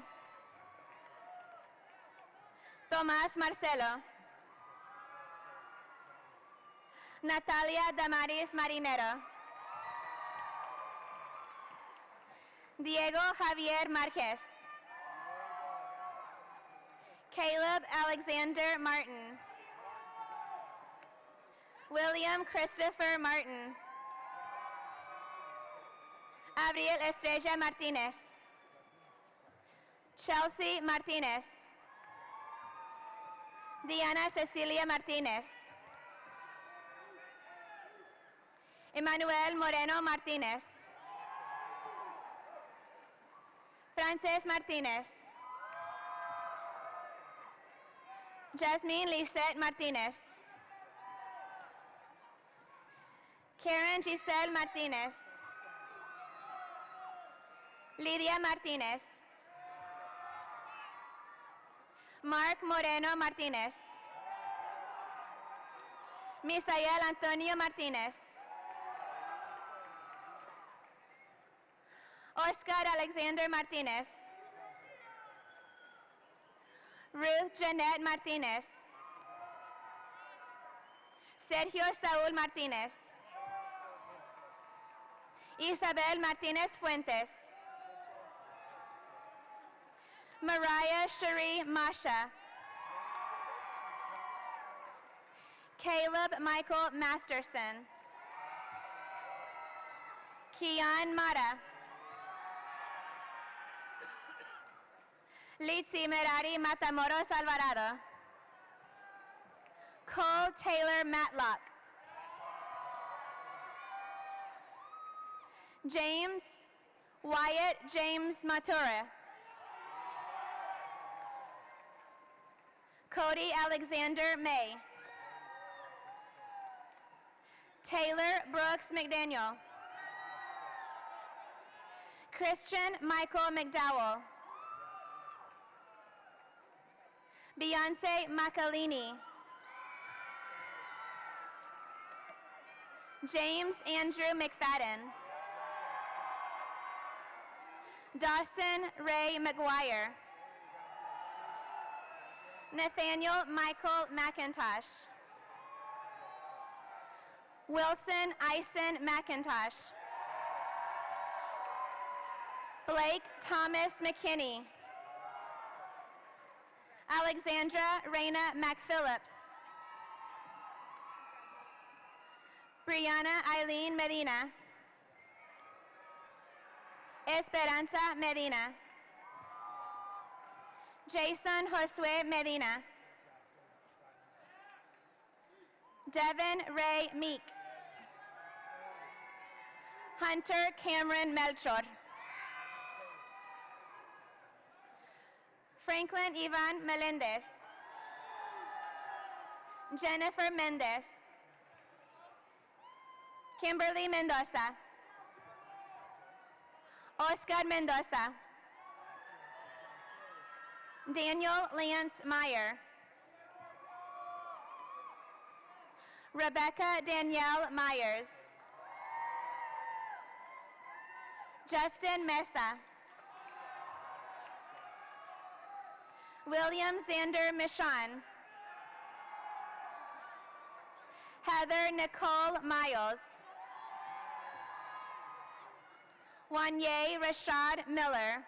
Tomás Marcelo. Natalia Damaris Marinero. Diego Javier Marquez. Caleb Alexander Martin. William Christopher Martin. Abriel Estrella Martinez. Chelsea Martinez. Diana Cecilia Martinez. Emmanuel Moreno Martinez. Frances Martinez. Jasmine Lisette Martinez. Karen Giselle Martinez. Lidia Martinez. Mark Moreno Martinez. Misael Antonio Martinez. Oscar Alexander Martinez. Ruth Jeanette Martinez. Sergio Saúl Martinez. Isabel Martinez Fuentes. Mariah Cherie Masha. Caleb Michael Masterson. Kian Mata. Litzy Merari Matamoros Alvarado. Cole Taylor Matlock. James Wyatt James Matura. Cody Alexander May. Taylor Brooks McDaniel. Christian Michael McDowell. Beyonce Macalini. James Andrew McFadden. Dawson Ray McGuire. Nathaniel Michael McIntosh. Wilson Ison McIntosh. Blake Thomas McKinney. Alexandra Reyna McPhillips. Brianna Eileen Medina. Esperanza Medina. Jason Josue Medina. Devin Ray Meek. Hunter Cameron Melchor. Franklin Ivan Melendez. Jennifer Mendez. Kimberly Mendoza. Oscar Mendoza. Daniel Lance Meyer. Rebecca Danielle Myers. Justin Mesa. William Xander Michon. Heather Nicole Miles. Wanye Rashad Miller.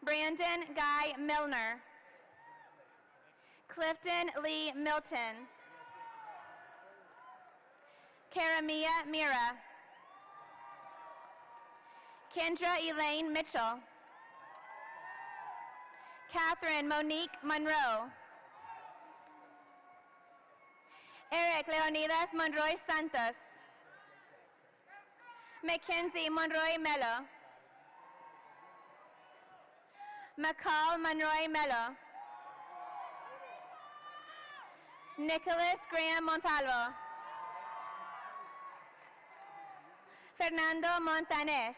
Brandon Guy Milner. Clifton Lee Milton. Karamia Mira. Kendra Elaine Mitchell. Catherine Monique Monroe. Eric Leonidas Monroy Santos. Mackenzie Monroy Mello. McCall Monroy Mello. Nicholas Graham Montalvo. Fernando Montanes.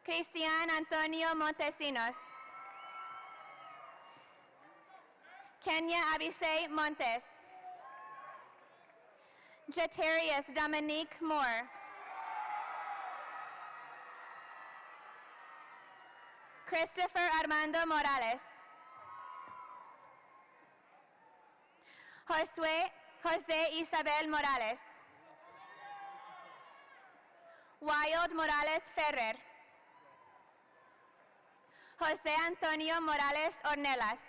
Cristian Antonio Montesinos. Kenya Abisay Montes. Jatarius Dominique Moore. Christopher Armando Morales. Jose Isabel Morales. Wild Morales Ferrer. Jose Antonio Morales Ornelas.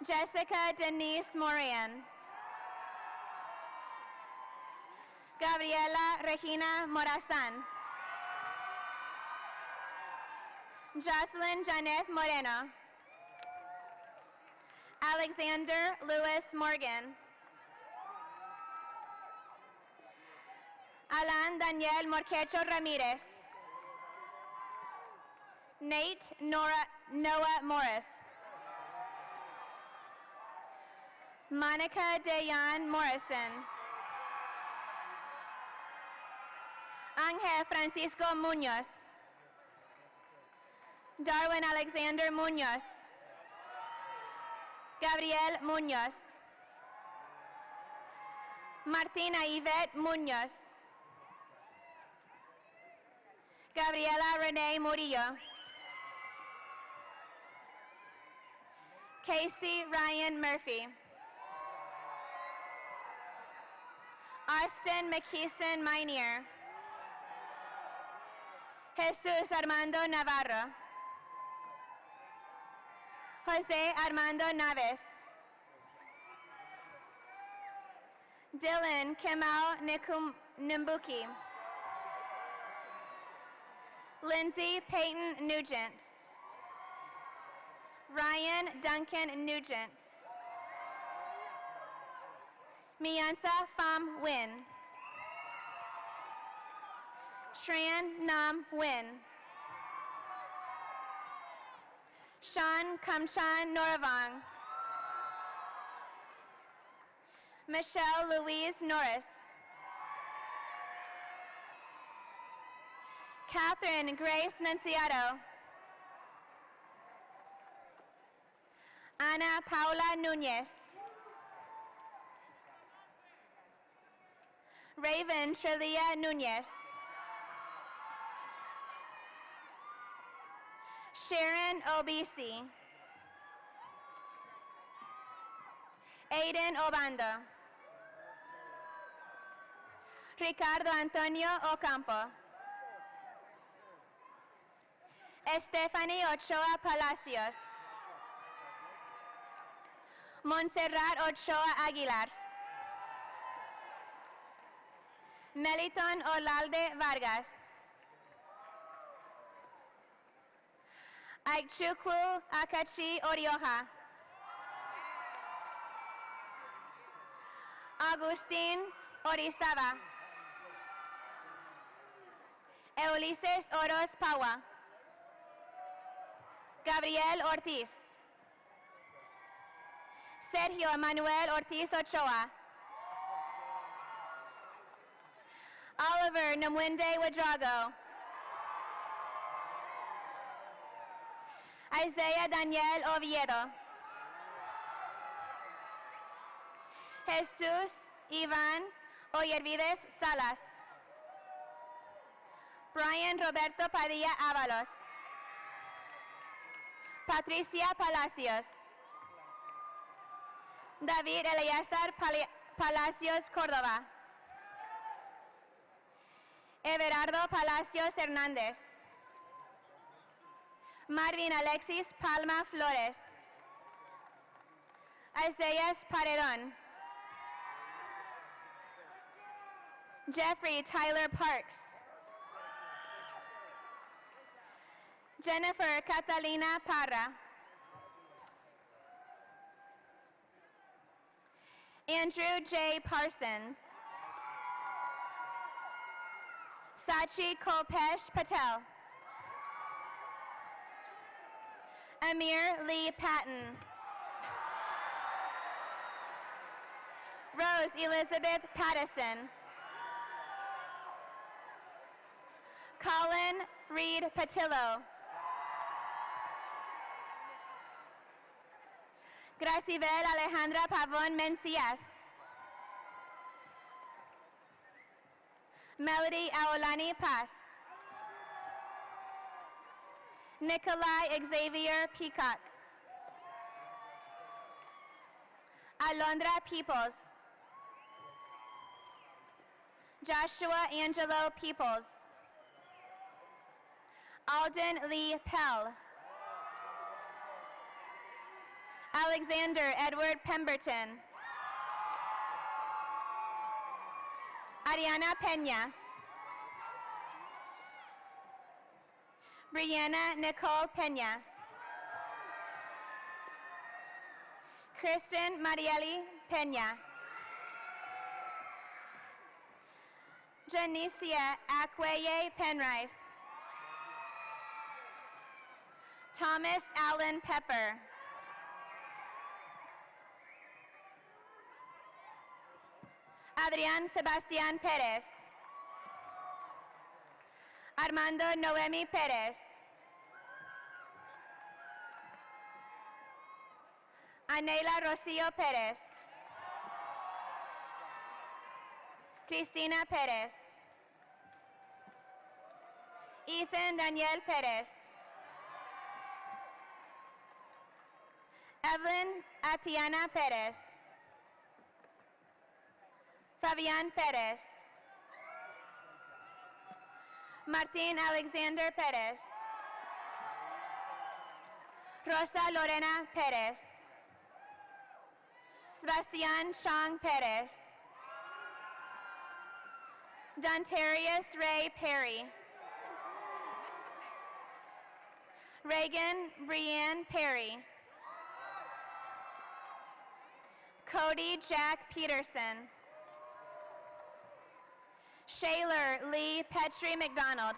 Jessica Denise Moran. Gabriela Regina Morazan. Jocelyn Janet Moreno. Alexander Lewis Morgan. Alan Daniel Morquecho Ramirez. Nate Noah Morris. Monica Dayan Morrison. Ángel Francisco Muñoz. Darwin Alexander Muñoz. Gabriel Muñoz. Martina Yvette Muñoz. Gabriela Renee Murillo. Casey Ryan Murphy. Austin McKeeson Minear. Jesus Armando Navarro. Jose Armando Naves. Dylan Kemal Nimbuki. Lindsay Peyton Nugent. Ryan Duncan Nugent. Miansa Pham Nguyen. Tran Nam Nguyen. Sean Kamchan Noravong. Michelle Louise Norris. Catherine Grace Nunciato. Ana Paula Nunez. Raven Trelia Nunez. Sharon Obisi. Aiden Obando. Ricardo Antonio Ocampo. Stephanie Ochoa Palacios. Montserrat Ochoa Aguilar. Meliton Olalde Vargas. Aikchukwu Akachi Orioja. Agustín Orizaba. Ulises Oros Paua. Gabriel Ortiz. Sergio Manuel Ortiz Ochoa. Oliver Namwinde Wadrago. Isaiah Daniel Oviedo. Jesus Iván Oyervides Salas. Brian Roberto Padilla Ábalos. Patricia Palacios. David Eleazar Palacios Córdoba. Everardo Palacios Hernández. Marvin Alexis Palma Flores. Isaias Paredón. Jeffrey Tyler Parks. Jennifer Catalina Parra. Andrew J. Parsons. Sachi Kolpesh Patel. Amir Lee Patton. Rose Elizabeth Pattison. Colin Reed Patillo. Gracibel Alejandra Pavon Mencias. Melody Aolani Paz. Nikolai Xavier Peacock. Alondra Peoples. Joshua Angelo Peoples. Alden Lee Pell. Alexander Edward Pemberton. Ariana Peña. Brianna Nicole Peña. Kristen Marieli Peña. Janicia Akweye Penrice. Thomas Allen Pepper. Adrián Sebastián Pérez. Armando Noemi Pérez. Anela Rocio Pérez. Cristina Pérez. Ethan Daniel Pérez. Evelyn Atiana Pérez. Fabián Pérez. Martín Alexander Pérez. Rosa Lorena Pérez. Sebastián Chang Pérez. Dontarius Ray Perry. Reagan Brianne Perry. Cody Jack Peterson. Shaylor Lee Petrie McDonald.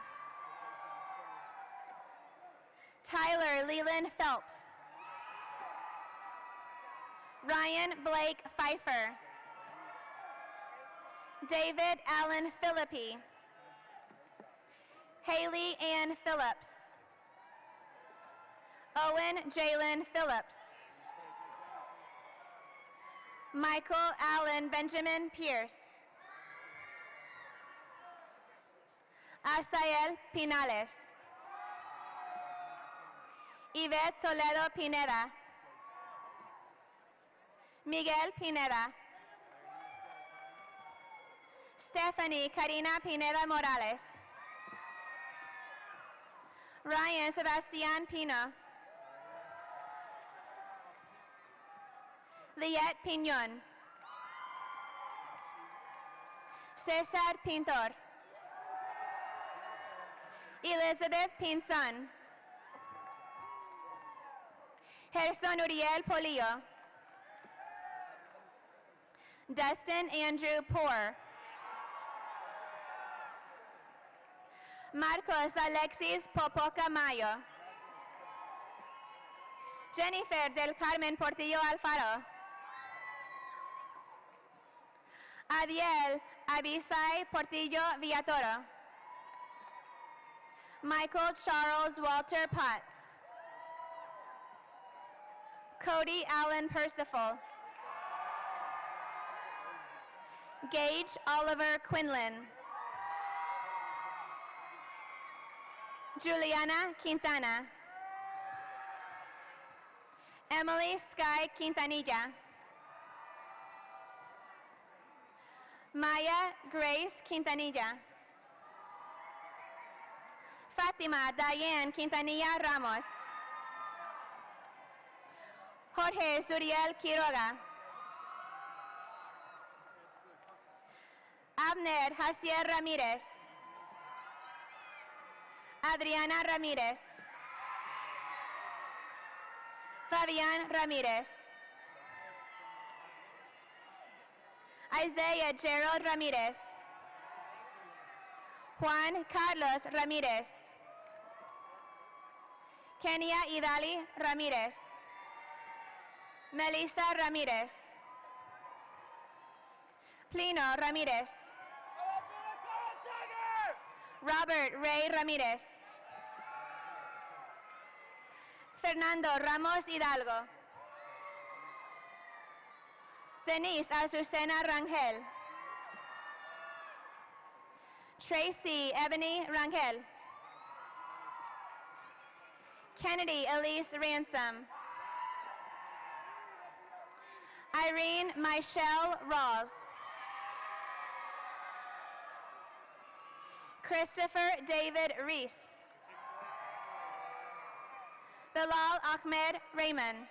Tyler Leland Phelps. Ryan Blake Pfeiffer. David Allen Philippi. Haley Ann Phillips. Owen Jalen Phillips. Michael Allen Benjamin Pierce. Asael Pinales. Yvette Toledo Pineda. Miguel Pineda. Stephanie Karina Pineda Morales. Ryan Sebastian Pino. Liette Piñón. Cesar Pintor. Elizabeth Pinzon. Gerson Uriel Polillo. Dustin Andrew Poor. Marcos Alexis Popoca Mayo. Jennifer del Carmen Portillo Alfaro. Adiel Abisai Portillo Villatoro. Michael Charles Walter Potts. Cody Allen Percival. Gage Oliver Quinlan. Juliana Quintana. Emily Sky Quintanilla. Maya Grace Quintanilla. Fatima Diane Quintanilla Ramos. Jorge Suriel Quiroga. Abner Jacier Ramírez. Adriana Ramírez. Fabián Ramírez. Isaiah Gerald Ramírez. Juan Carlos Ramírez. Kenia Idali Ramírez. Melissa Ramírez. Plino Ramírez. Robert Ray Ramírez. Fernando Ramos Hidalgo. Denise Azucena Rangel. Tracy Ebony Rangel. Kennedy Elise Ransom. Irene Michelle Rawls. Christopher David Reese. Bilal Ahmed Raymond.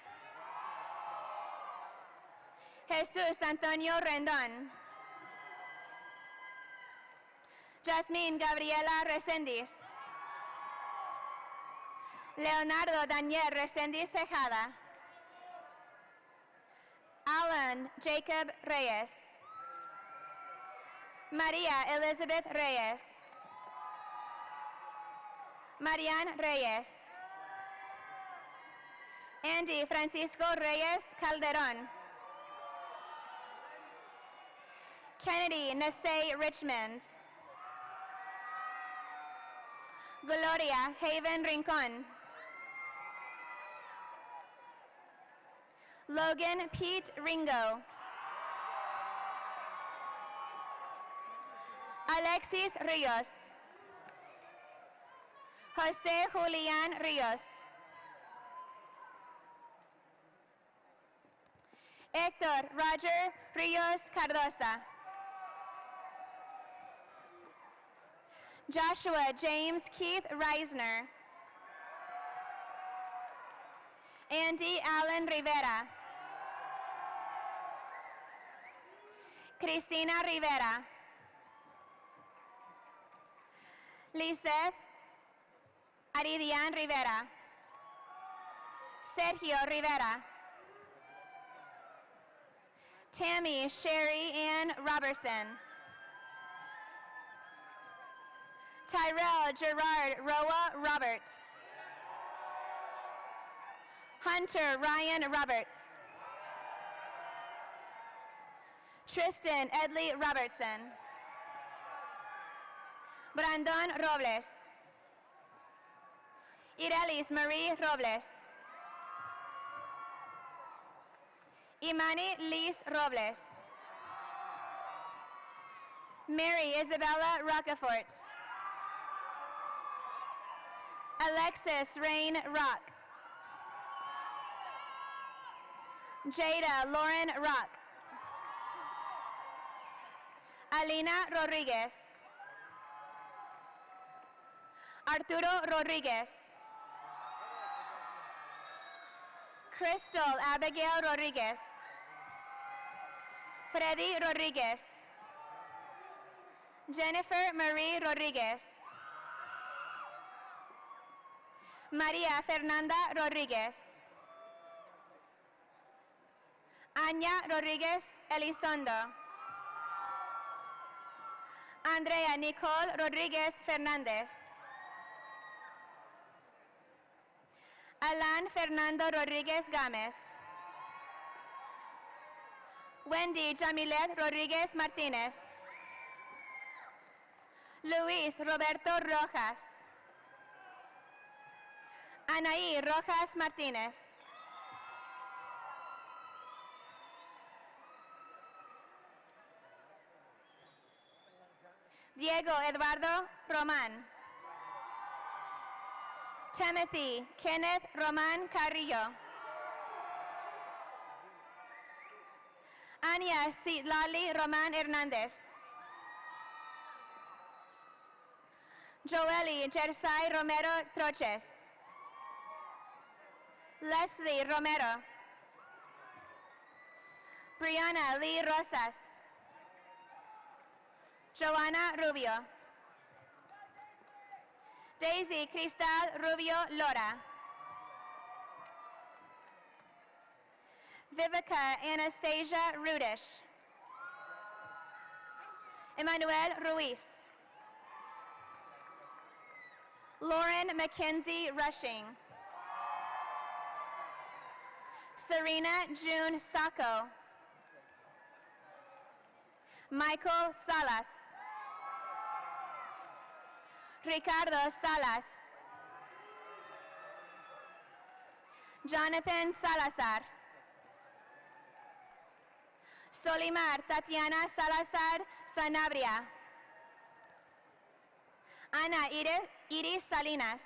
Jesus Antonio Rendon. Jasmine Gabriela Resendiz. Leonardo Daniel Resendiz Tejada. Alan Jacob Reyes. María Elizabeth Reyes. Marian Reyes. Andy Francisco Reyes Calderon. Kennedy Nasay Richmond. Gloria Haven Rincon. Logan Pete Ringo. Alexis Rios. Jose Julian Rios. Héctor Roger Rios Cardosa. Joshua James Keith Reisner. Andy Allen Rivera. Cristina Rivera. Lizeth Aridian Rivera. Sergio Rivera. Tammy Sherry Ann Robertson. Tyrell Gerard Roa Robert. Hunter Ryan Roberts. Tristan Edley Robertson. Brandon Robles. Irelis Marie Robles. Imani Liz Robles. Mary Isabella Rocafort. Alexis Rain Rock. Jada Lauren Rock. Alina Rodriguez. Arturo Rodriguez. Crystal Abigail Rodriguez. Freddy Rodriguez. Jennifer Marie Rodriguez. María Fernanda Rodriguez. Anya Rodriguez Elizondo. Andrea Nicole Rodriguez Fernández. Alan Fernando Rodriguez Gámez. Wendy Jamilet Rodriguez Martínez. Luis Roberto Rojas. Anaí Rojas Martínez. Diego Eduardo Román. Timothy Kenneth Román Carrillo. Ania Citlali Román Hernández. Joely Jersay Romero Troches. Leslie Romero. Brianna Lee Rosas. Joanna Rubio. Daisy Cristal Rubio Lora. Vivica Anastasia Rudish. Emmanuel Ruiz. Lauren Mackenzie Rushing. Serena June Sacco. Michael Salas. Ricardo Salas. Jonathan Salazar. Solimar Tatiana Salazar Sanabria. Ana Iris Salinas.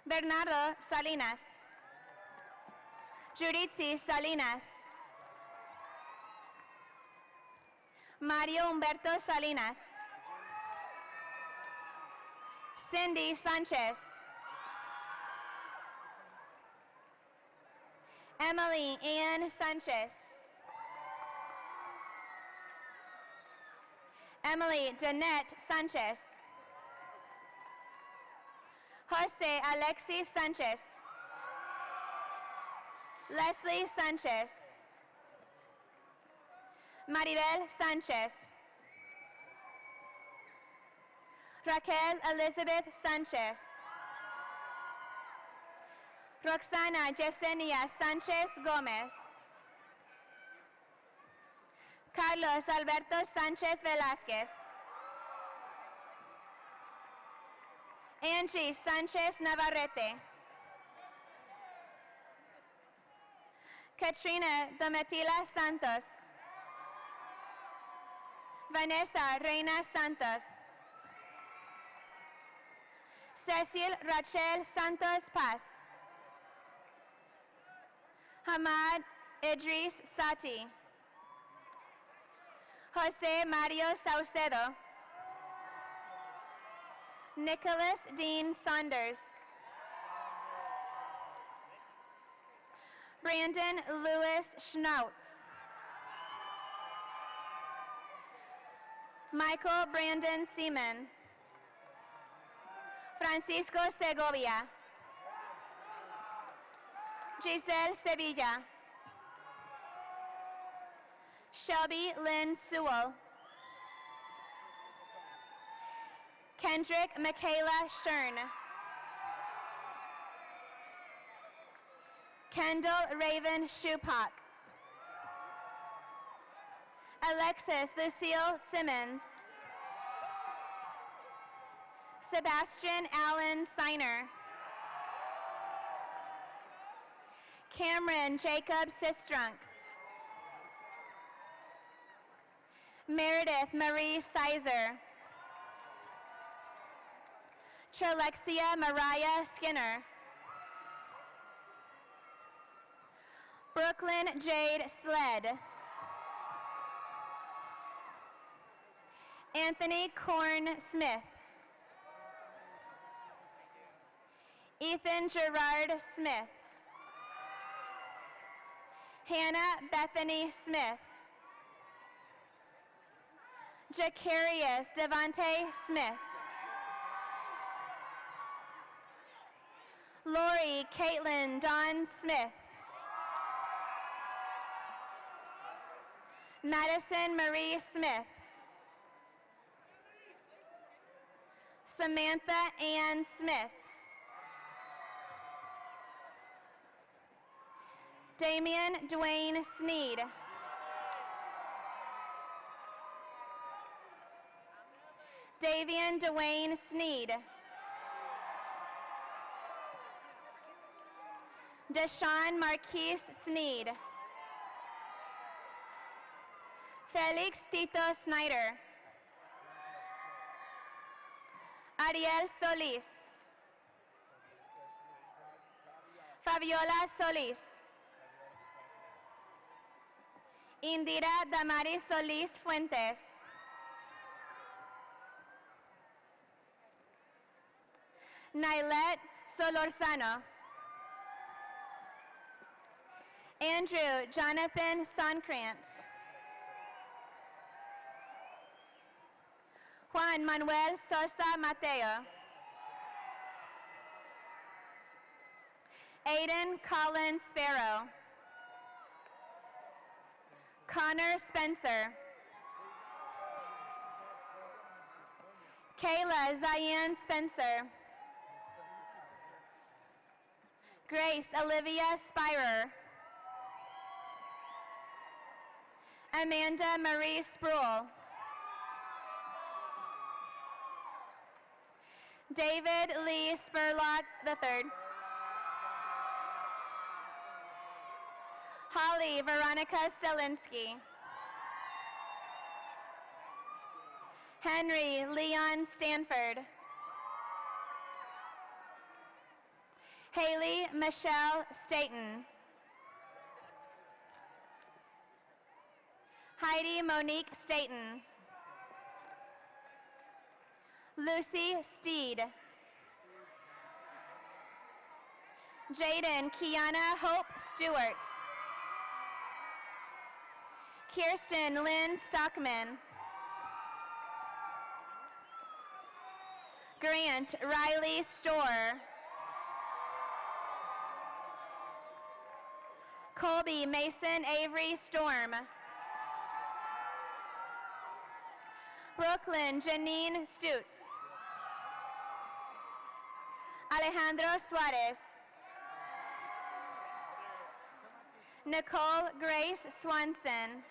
Bernardo Salinas. Juritzi Salinas. Mario Humberto Salinas. Cindy Sanchez. Emily Ann Sanchez. Emily Danette Sanchez. Jose Alexis Sanchez. Leslie Sanchez. Maribel Sanchez. Raquel Elizabeth Sanchez. Roxana Yesenia Sanchez Gomez. Carlos Alberto Sanchez Velázquez. Angie Sanchez Navarrete. Katrina Domitila Santos. Vanessa Reina Santos. Cecil Rachel Santos Paz. Hamad Idris Sati. Jose Mario Saucedo. Nicholas Dean Saunders. Brandon Lewis Schnautz. Michael Brandon Seaman. Francisco Segovia. Giselle Sevilla. Shelby Lynn Sewell. Kendrick Michaela Shern. Kendall Raven Shupak. Alexis Lucille Simmons. Sebastian Allen Seiner. Cameron Jacob Sistrunk. Meredith Marie Sizer. Tralexia Mariah Skinner. Brooklyn Jade Sled. Anthony Korn Smith. Ethan Gerard Smith. Hannah Bethany Smith. Jacarius Devante Smith. Lori Caitlin Dawn Smith. Madison Marie Smith. Samantha Ann Smith. Damian Dwayne Sneed. Davian Dwayne Sneed. Deshaun Marquise Sneed. Felix Tito Snyder. Ariel Solis. Fabiola Solis. Indira Damaris Solis Fuentes. Nailet Solorzano. Andrew Jonathan Sonkrant. Juan Manuel Sosa Mateo. Aiden Collins Sparrow. Connor Spencer. Kayla Zion Spencer. Grace Olivia Spirer. Amanda Marie Sproul. David Lee Spurlock III. Holly Veronica Stelinsky. Henry Leon Stanford. Haley Michelle Staten. Heidi Monique Staten. Lucy Steed. Jaden Kiana Hope Stewart. Kirsten Lynn Stockman. Grant Riley Storr. Colby Mason Avery Storm. Brooklyn Janine Stutz. Alejandro Suarez. Nicole Grace Swanson.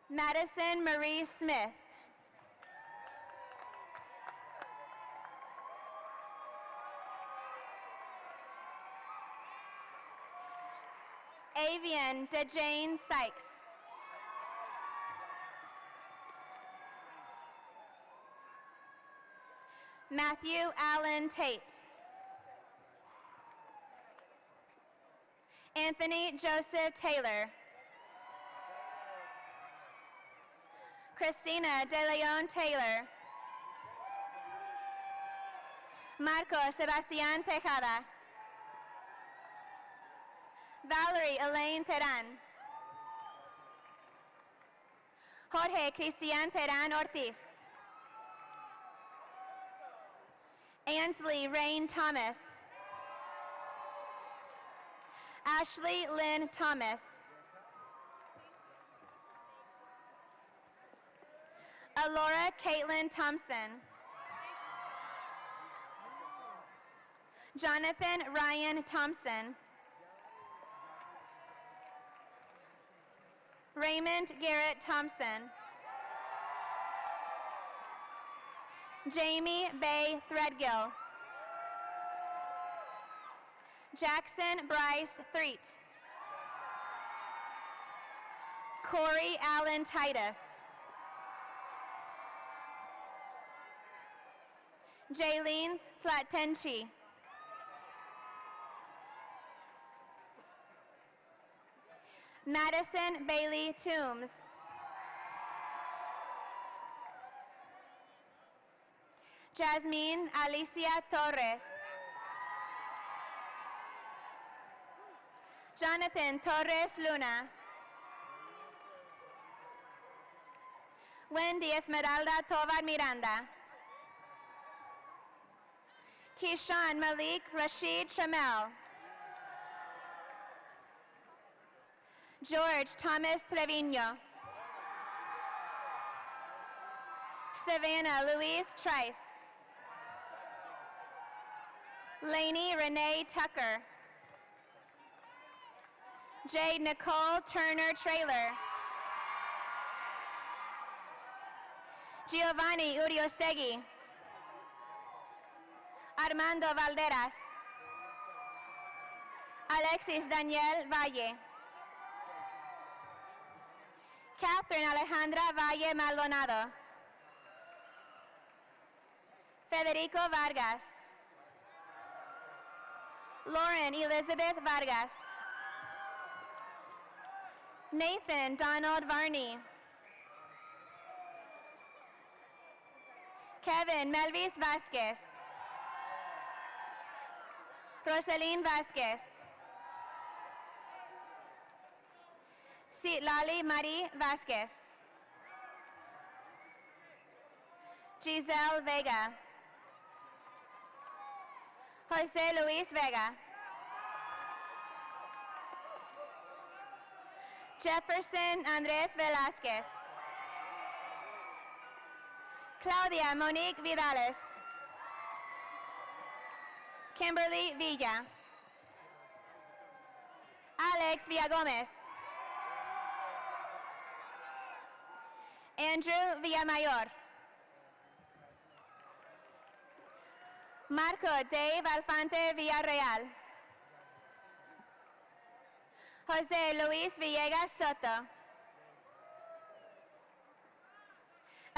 Madison Marie Smith. Avian DeJane Sykes. Matthew Allen Tate. Anthony Joseph Taylor. Christina De Leon Taylor. Marco Sebastián Tejada. Valerie Elaine Terán. Jorge Cristian Terán Ortiz. Ansley Rain Thomas. Ashley Lynn Thomas. Alora Caitlin Thompson. Jonathan Ryan Thompson. Raymond Garrett Thompson. Jamie Bay Threadgill. Jackson Bryce Threet. Corey Allen Titus. Jaylene Tlattenchi. Madison Bailey Toombs. Jasmine Alicia Torres. Jonathan Torres Luna. Wendy Esmeralda Tovar Miranda. Keyshawn Malik Rashid Shamel. George Thomas Trevino. Savannah Louise Trice. Lainey Renee Tucker. Jade Nicole Turner Trailer. Giovanni Uriostegui. Armando Valderas. Alexis Daniel Valle. Catherine Alejandra Valle Maldonado. Federico Vargas. Lauren Elizabeth Vargas. Nathan Donald Varney. Kevin Melvis Vasquez. Rosaline Vasquez. Citlali Marie Vasquez. Giselle Vega. Jose Luis Vega. Jefferson Andres Velasquez. Claudia Monique Vidales. Kimberly Villa. Alex Villagomez. Andrew Villamayor. Marco Dave Alfante Villarreal. Jose Luis Villegas Soto.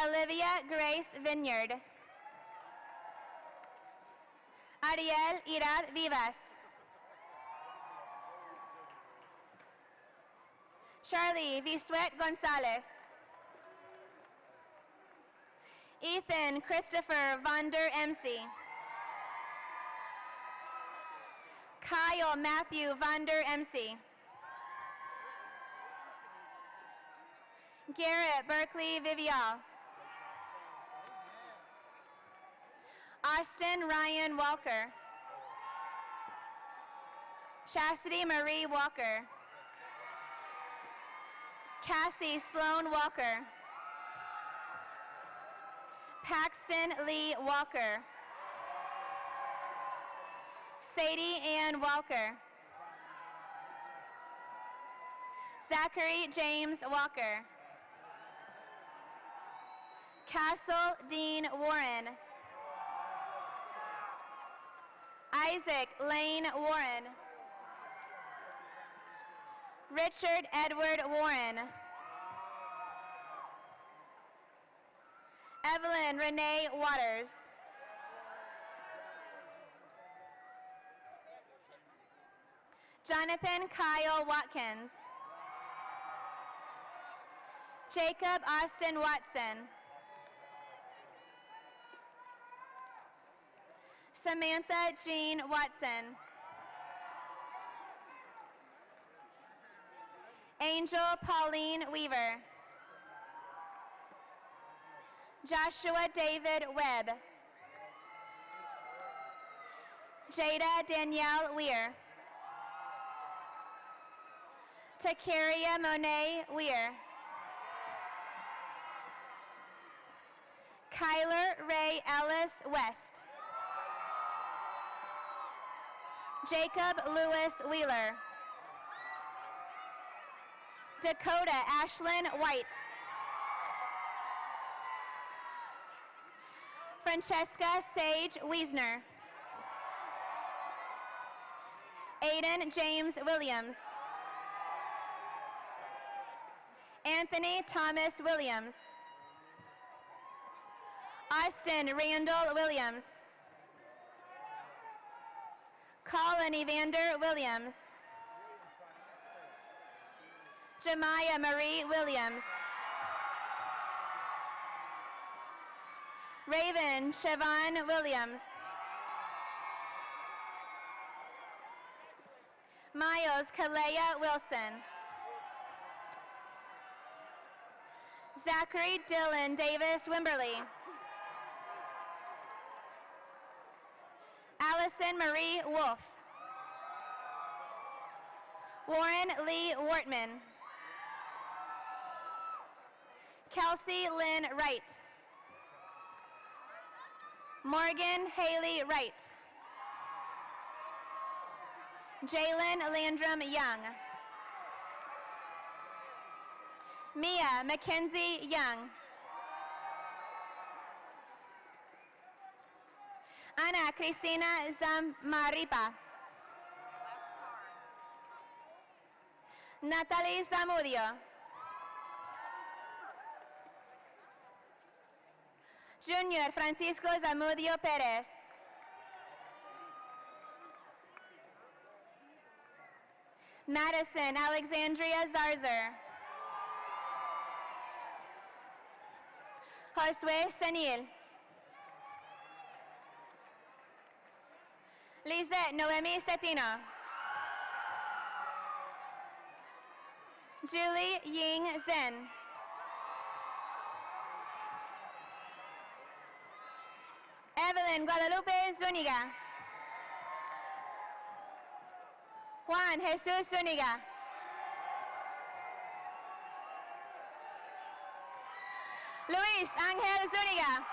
Olivia Grace Vineyard. Ariel Irad Vivas. Charlie Visuet Gonzalez. Ethan Christopher Vonder MC. Kyle Matthew Vonder MC. Garrett Berkeley Vivial. Austin Ryan Walker. Chastity Marie Walker. Cassie Sloan Walker. Paxton Lee Walker. Sadie Ann Walker. Zachary James Walker. Castle Dean Warren. Isaac Lane Warren. Richard Edward Warren. Evelyn Renee Waters. Jonathan Kyle Watkins. Jacob Austin Watson. Samantha Jean Watson. Angel Pauline Weaver. Joshua David Webb. Jada Danielle Weir. Takaria Monet Weir. Kyler Ray Ellis West. Jacob Lewis Wheeler. Dakota Ashlyn White. Francesca Sage Wiesner. Aiden James Williams. Anthony Thomas Williams. Austin Randall Williams. Colin Evander Williams. Jemiah Marie Williams. Raven Siobhan Williams. Miles Kalea Wilson. Zachary Dylan Davis Wimberly. Allison Marie Wolf. Warren Lee Wortman. Kelsey Lynn Wright. Morgan Haley Wright. Jalen Landrum Young. Mia Mackenzie Young. Ana Cristina Zamaripa. Natalie Zamudio. Junior Francisco Zamudio Perez. Madison Alexandria Zarzer. Josue Senil. Lizette Noemi Setino. Julie Ying Zen. Evelyn Guadalupe Zuniga. Juan Jesus Zuniga. Luis Ángel Zuniga.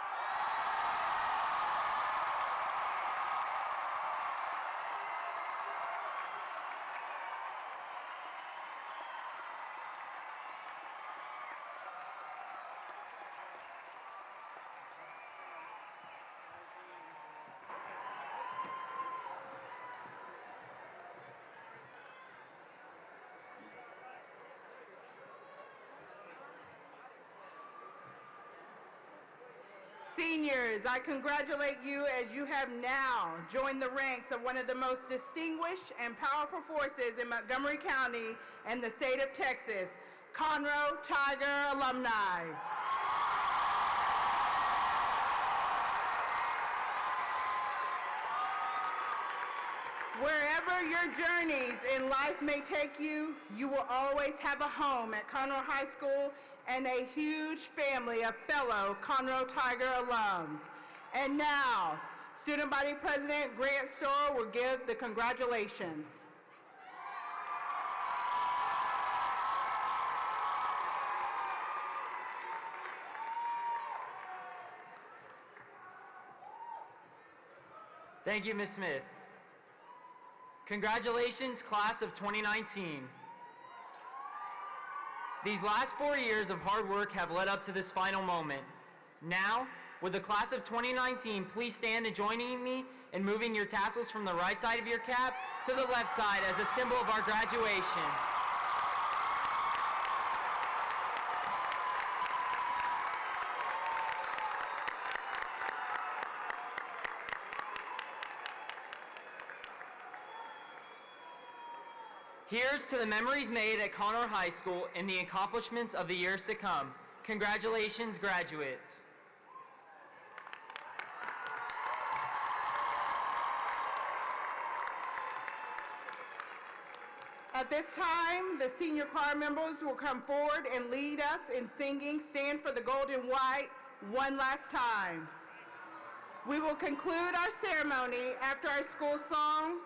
Seniors, I congratulate you as you have now joined the ranks of one of the most distinguished and powerful forces in Montgomery County and the state of Texas, Conroe Tiger alumni. Wherever your journeys in life may take you, you will always have a home at Conroe High School and a huge family of fellow Conroe Tiger alums. And now, Student Body President Grant Storer will give the congratulations.
Thank you, Ms. Smith. Congratulations, class of 2019. These last 4 years of hard work have led up to this final moment. Now, would the class of 2019 please stand and joining me in moving your tassels from the right side of your cap to the left side as a symbol of our graduation. Here's to the memories made at Conroe High School and the accomplishments of the years to come. Congratulations, graduates.
At this time, the senior choir members will come forward and lead us in singing Stand for the Gold and White one last time. We will conclude our ceremony after our school song.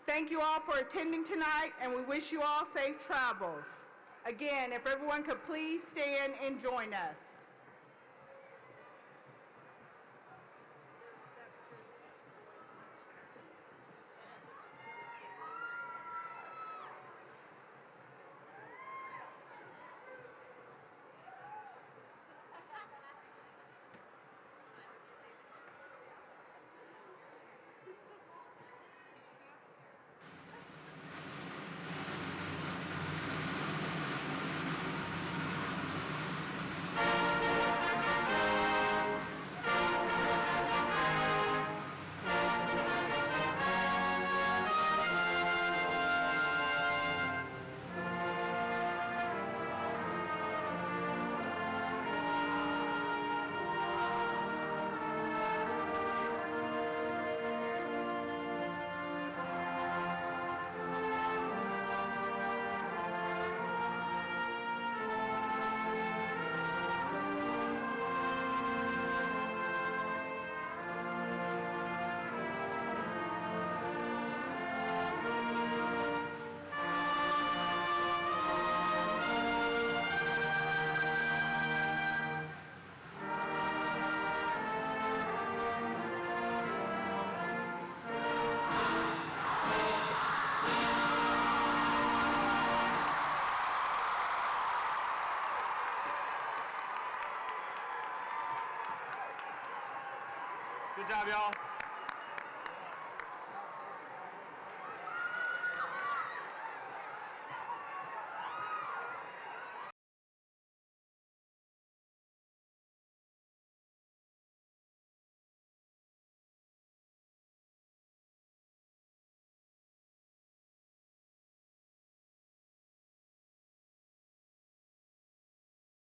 Thank you all for attending tonight, and we wish you all safe travels. Again, if everyone could please stand and join us.
Good job, y'all.